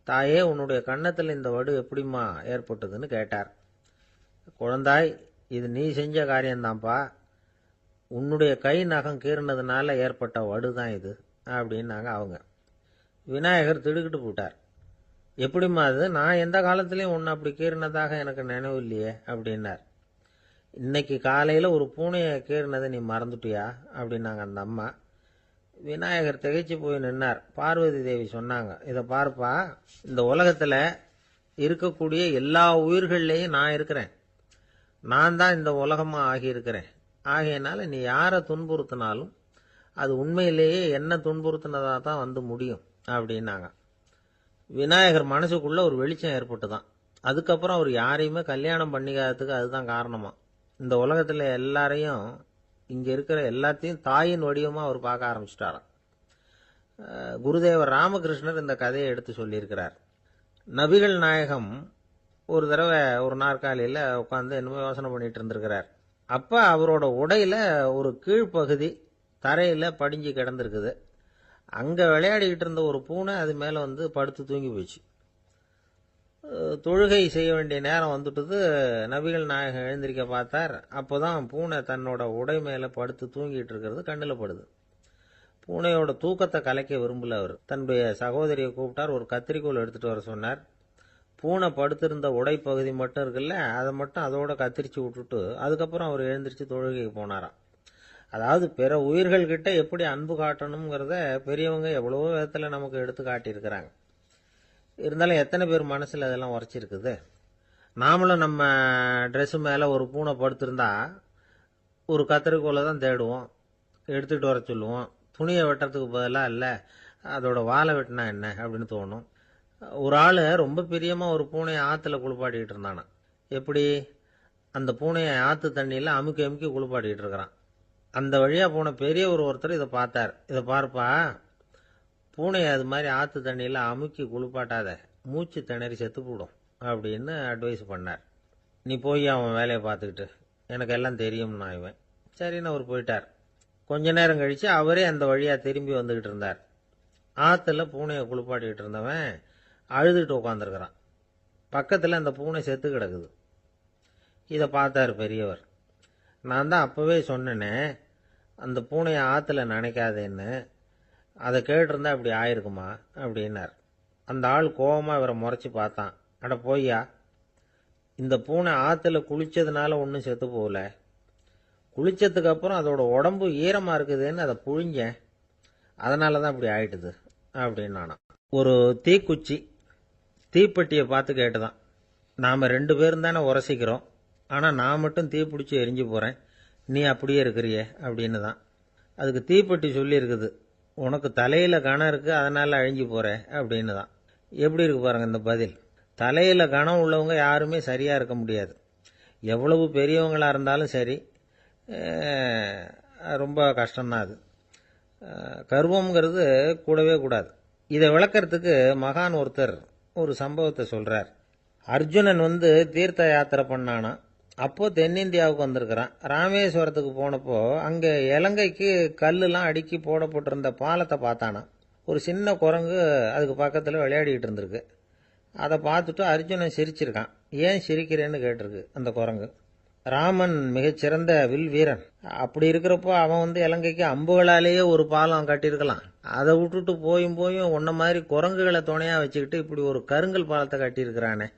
தாயே, உன்னுடைய கன்னத்தில் இந்த வடு எப்படிம்மா ஏற்பட்டதுன்னு கேட்டார். குழந்தாய், இது நீ செஞ்ச காரியம்தான்ப்பா, உன்னுடைய கை நகம் கீறினதுனால ஏற்பட்ட வடுதான் இது அப்படின்னாங்க அவங்க. விநாயகர் திடுக்கிட்டு போட்டார். எப்படிம்மா அது? நான் எந்த காலத்திலையும் உன்னை அப்படி கீறினதாக எனக்கு நினைவு இல்லையே அப்படின்னார். இன்னைக்கு காலையில ஒரு பூனையை கீறினதை நீ மறந்துட்டியா அப்படின்னாங்க அந்த அம்மா. விநாயகர் திகைச்சு போய் நின்னார். பார்வதி தேவி சொன்னாங்க, இதை பார்ப்பா, இந்த உலகத்துல இருக்கக்கூடிய எல்லா உயிர்கள்லையும் நான் இருக்கிறேன், நான் தான் இந்த உலகமா ஆகியிருக்கிறேன். ஆகையினால நீ யாரை துன்புறுத்தினாலும் அது உண்மையிலேயே என்ன துன்புறுத்தினதா தான் வந்து முடியும் அப்படின்னாங்க. விநாயகர் மனசுக்குள்ள ஒரு வெளிச்சம் ஏற்பட்டுதான். அதுக்கப்புறம் அவர் யாரையுமே கல்யாணம் பண்ணிக்காததுக்கு அதுதான் காரணமா. இந்த உலகத்துல எல்லாரையும், இங்க இருக்கிற எல்லாத்தையும் தாயின் வடிவமா அவர் பார்க்க ஆரம்பிச்சிட்டாராம். குருதேவர் ராமகிருஷ்ணர் இந்த கதையை எடுத்து சொல்லியிருக்கிறார். நபிகள் நாயகம் ஒரு தடவை ஒரு நாற்காலியில உட்காந்து என்னமோ யோசனை பண்ணிட்டு இருந்திருக்கிறார். அப்ப அவரோட உடையில ஒரு கீழ்ப்பகுதி தரையில படிஞ்சு கிடந்திருக்குது. அங்க விளையாடிக்கிட்டு இருந்த ஒரு பூனை அது மேல வந்து படுத்து தூங்கி போச்சு. தொழுகை செய்ய வேண்டிய நேரம் வந்துட்டது. நபிகள் நாயகம் எழுந்திருக்க பார்த்தார். அப்போதான் பூனை தன்னோட உடை மேல படுத்து தூங்கிட்டு இருக்கிறது கண்ணில் படுது. பூனையோட தூக்கத்தை கலைக்க விரும்பல அவர். தன்னுடைய சகோதரியை கூப்பிட்டார். ஒரு கத்திரிக்கோல் எடுத்துட்டு வர சொன்னார். பூனை படுத்திருந்த உடை பகுதி மட்டும் இருக்குல்ல, அதை மட்டும் அதோட கத்திரிச்சு விட்டுட்டு அதுக்கப்புறம் அவர் எழுந்திரிச்சு தொழுகைக்கு போனாராம். அதாவது பிற உயிர்கள் கிட்ட எப்படி அன்பு காட்டணுங்கிறத பெரியவங்க எவ்வளவோ விதத்துல நமக்கு எடுத்து காட்டியிருக்கிறாங்க. இருந்தாலும் எத்தனை பேர் மனசுல அதெல்லாம் உரைச்சிருக்குது? நாமளும் நம்ம ட்ரெஸ் மேல ஒரு பூனை படுத்திருந்தா ஒரு கத்திரிக்கோலை தான் தேடுவோம், எடுத்துட்டு வர சொல்லுவோம். துணியை வெட்டுறதுக்கு பதிலாக இல்லை அதோட வாழை வெட்டினா என்ன அப்படின்னு தோணும். ஒரு ஆள் ரொம்ப பிரியமா ஒரு பூனையை ஆத்துல குளிப்பாட்டிக்கிட்டு இருந்தானா. எப்படி? அந்த பூனையை ஆத்து தண்ணியில அமுக்கி அமுக்கி குளிப்பாட்டிக்கிட்டு இருக்கிறான். அந்த வழியா போன பெரியவர் ஒருத்தர் இதை பார்த்தார். இதை பார்ப்பா, பூனையை அது மாதிரி ஆத்து தண்ணியில அமுக்கி குளிப்பாட்டாத, மூச்சு திணறி செத்து போடும் அப்படின்னு அட்வைஸ் பண்ணார். நீ போய் அவன் வேலையை பார்த்துக்கிட்டு, எனக்கு எல்லாம் தெரியும்னா இவன். சரின்னு அவர் போயிட்டார். கொஞ்ச நேரம் கழிச்சு அவரே அந்த வழியா திரும்பி வந்துகிட்டு இருந்தார். ஆத்துல பூனையை குளிப்பாட்டிக்கிட்டு இருந்தவன் அழுதுட்டு உட்காந்துருக்கிறான். பக்கத்துல அந்த பூனை செத்து கிடக்குது. இதை பார்த்தார் பெரியவர். நான் தான் அப்பவே சொன்னேனே அந்த பூனையை ஆத்துல நினைக்காதேன்னு, அதை கேட்டிருந்தா இப்படி ஆயிருக்குமா அப்படின்னார். அந்த ஆள் கோபமா இவரை முறைச்சு பார்த்தான். அட போய்யா, இந்த பூனை ஆத்துல குளிச்சதுனால ஒன்றும் செத்து போகல, குளிச்சதுக்கு அப்புறம் அதோட உடம்பு ஈரமா இருக்குதுன்னு அதை புழிஞ்சேன், அதனாலதான் இப்படி ஆயிட்டுது அப்படின்னு நானா. ஒரு தீக்குச்சி தீப்பெட்டியை பார்த்து கேட்டுதான், நாம் 2 பேரும் தானே உரசிக்கிறோம், ஆனால் நான் மட்டும் தீப்பிடிச்சி எரிஞ்சு போகிறேன், நீ அப்படியே இருக்கிறியே அப்படின்னு தான். அதுக்கு தீப்பெட்டி சொல்லியிருக்குது, உனக்கு தலையில் கணம் இருக்குது அதனால் அழிஞ்சு போகிற அப்படின்னு தான். எப்படி இருக்கு பாருங்க இந்த பதில். தலையில் கணம் உள்ளவங்க யாருமே சரியாக இருக்க முடியாது. எவ்வளவு பெரியவங்களாக இருந்தாலும் சரி, ரொம்ப கஷ்டம்தான் அது. கர்வம்ங்கிறது கூடவே கூடாது. இதை விளக்கறதுக்கு மகான் ஒருத்தர் ஒரு சம்பவத்தை சொல்கிறார். அர்ஜுனன் தீர்த்த யாத்திரை பண்ணானா. அப்போது தென்னிந்தியாவுக்கு வந்திருக்கிறான். ராமேஸ்வரத்துக்கு போனப்போ அங்கே இலங்கைக்கு கல்லுலாம் அடுக்கி போடப்பட்டிருந்த பாலத்தை பார்த்தானா. ஒரு சின்ன குரங்கு அதுக்கு பக்கத்தில் விளையாடிக்கிட்டு இருந்திருக்கு. அதை பார்த்துட்டு அர்ஜுனன் சிரிச்சிருக்கான். ஏன் சிரிக்கிறேன்னு கேட்டிருக்கு அந்த குரங்கு. ராமன் மிகச்சிறந்த வில் வீரன். அப்படி இருக்கிறப்போ அவன் இலங்கைக்கு அம்புகளாலேயே ஒரு பாலம் கட்டியிருக்கலாம். அதை விட்டுட்டு போயும் உன்ன மாதிரி குரங்குகளை துணையாக வச்சுக்கிட்டு இப்படி ஒரு கருங்கல் பாலத்தை கட்டியிருக்கிறானே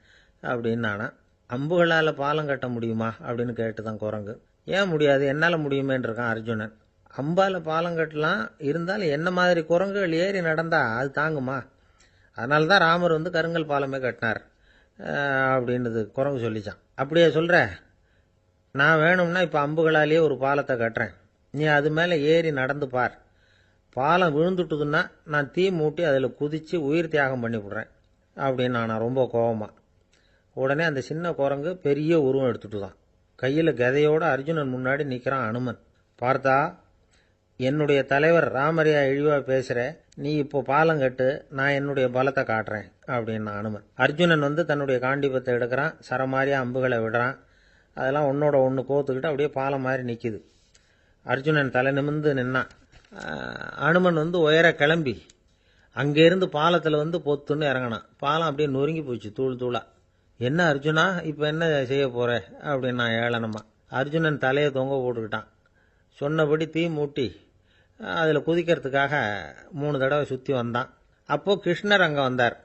அப்படின்னு நானா. அம்புகளால் பாலம் கட்ட முடியுமா அப்படின்னு கேட்டுதான் குரங்கு. ஏன் முடியாது, என்னால் முடியுமேன்னு இருக்கான் அர்ஜுனன். அம்பால் பாலம் கட்டலாம், இருந்தாலும் என்ன மாதிரி குரங்குகள் ஏறி நடந்தா அது தாங்குமா? அதனால தான் ராமர் கருங்கல் பாலமே கட்டினார் அப்படின்னுது குரங்கு சொல்லிச்சான். அப்படியே சொல்கிற, நான் வேணும்னா இப்போ அம்புகளாலேயே ஒரு பாலத்தை கட்டுறேன், நீ அது மேலே ஏறி நடந்து பார். பாலம் விழுந்துட்டுதுன்னா நான் தீ மூட்டி அதில் குதித்து உயிர் தியாகம் பண்ணி விடுறேன் அப்படின்னு நான் ரொம்ப கோபமாக. உடனே அந்த சின்ன குரங்கு பெரிய உருவம் எடுத்துட்டு தான் கையில் கதையோடு அர்ஜுனன் முன்னாடி நிற்கிறான் அனுமன். பார்த்தா, என்னுடைய தலைவர் ராமரையா இழிவாக பேசுகிற, நீ இப்போ பாலம் கட்டு, நான் என்னுடைய பலத்தை காட்டுறேன் அப்படின்னு அனுமன். அர்ஜுனன் தன்னுடைய காண்டிபத்தை எடுக்கிறான், சரமாரியா அம்புகளை விடுறான். அதெல்லாம் ஒன்னோட ஒன்று கோத்துக்கிட்டு அப்படியே பாலம் மாதிரி நிற்கிது. அர்ஜுனன் தலை நிமிர்ந்து நின்னான். அனுமன் உயர கிளம்பி அங்கேருந்து பாலத்தில் பொத்துன்னு இறங்கினான். பாலம் அப்படியே நொறுங்கி போச்சு தூள் தூளா. என்ன அர்ஜுனா, இப்போ என்ன செய்ய போற அப்படின்னா ஏளனமா. அர்ஜுனன் தலையை தொங்க போட்டுக்கிட்டான். சொன்னபடி தீ மூட்டி அதில் குதிக்கிறதுக்காக 3 தடவை சுற்றி வந்தான். அப்போது கிருஷ்ணர் அங்கே வந்தார்.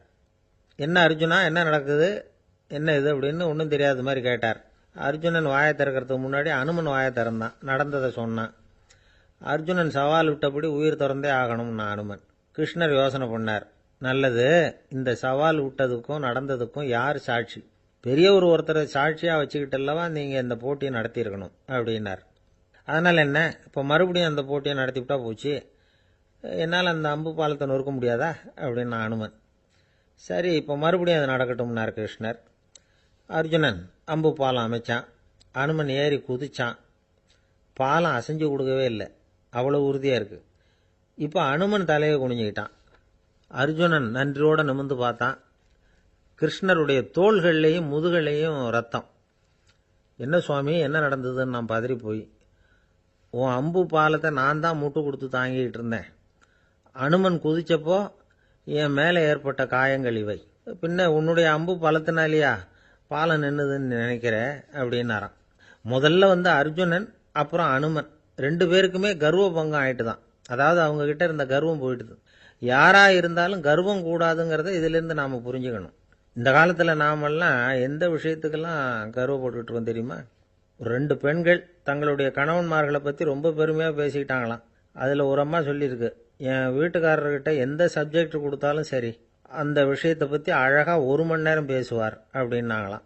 என்ன அர்ஜுனா, என்ன நடக்குது, என்ன இது அப்படின்னு ஒன்றும் தெரியாத மாதிரி கேட்டார். அர்ஜுனன் வாயை திறக்கிறதுக்கு முன்னாடி அனுமன் வாயை திறந்தான், நடந்ததை சொன்னான். அர்ஜுனன் சவால் விட்டபடி உயிர் திறந்தே ஆகணும்னு அனுமன். கிருஷ்ணர் யோசனை பண்ணார். நல்லது, இந்த சவால் விட்டதுக்கும் நடந்ததுக்கும் யார் சாட்சி? பெரியவர் ஒருத்தரை சாட்சியாக வச்சுக்கிட்டல்லவா நீங்கள் இந்த போட்டியை நடத்தியிருக்கணும் அப்படின்னார். அதனால் என்ன, இப்போ மறுபடியும் அந்த போட்டியை நடத்திவிட்டா போச்சு, என்னால் அந்த அம்பு பாலத்தை நொறுக்க முடியாதா அப்படின்னு அனுமன். சரி, இப்போ மறுபடியும் அது நடக்கட்டும்னார் கிருஷ்ணர். அர்ஜுனன் அம்பு பாலம் அமைச்சான். அனுமன் ஏறி குதிச்சான். பாலம் அசைஞ்சு கொடுக்கவே இல்லை, அவ்வளோ உறுதியாக இருக்குது. இப்போ அனுமன் தலையை குனிஞ்சிக்கிட்டான். அர்ஜுனன் நன்றியோடு நிமிர்ந்து பார்த்தான். கிருஷ்ணருடைய தோள்கள்லேயும் முதுகளையும் ரத்தம். என்ன சுவாமி, என்ன நடந்ததுன்னு நான் பதறி போய், உன் அம்பு பாலத்தை நான் தான் மூட்டு கொடுத்து தாங்கிட்டு இருந்தேன். அனுமன் குதிச்சப்போ என் மேலே ஏற்பட்ட காயங்கள் இவை. பின்ன உன்னுடைய அம்பு பலத்தினாலேயா பாலம் நின்னுதுன்னு நினைக்கிற அப்படின்னாராம். முதல்ல அர்ஜுனன் அப்புறம் அனுமன் 2 பேருக்குமே கர்வ பங்கம் ஆயிட்டு தான். அதாவது அவங்க கிட்ட இருந்த கர்வம் போயிட்டுது. யாரா இருந்தாலும் கர்வம் கூடாதுங்கிறத இதிலிருந்து நாம புரிஞ்சுக்கணும். இந்த காலத்துல நாமெல்லாம் எந்த விஷயத்துக்கெல்லாம் கர்வப்பட்டுட்டு இருக்கோம் தெரியுமா? 2 பெண்கள் தங்களுடைய கணவன்மார்களை பத்தி ரொம்ப பெருமையா பேசிக்கிட்டாங்களாம். அதுல ஒரு அம்மா சொல்லியிருக்கு, என் வீட்டுக்காரர்கிட்ட எந்த சப்ஜெக்ட் கொடுத்தாலும் சரி அந்த விஷயத்தை பத்தி அழகா 1 மணி நேரம் பேசுவார் அப்படின்னாங்களாம்.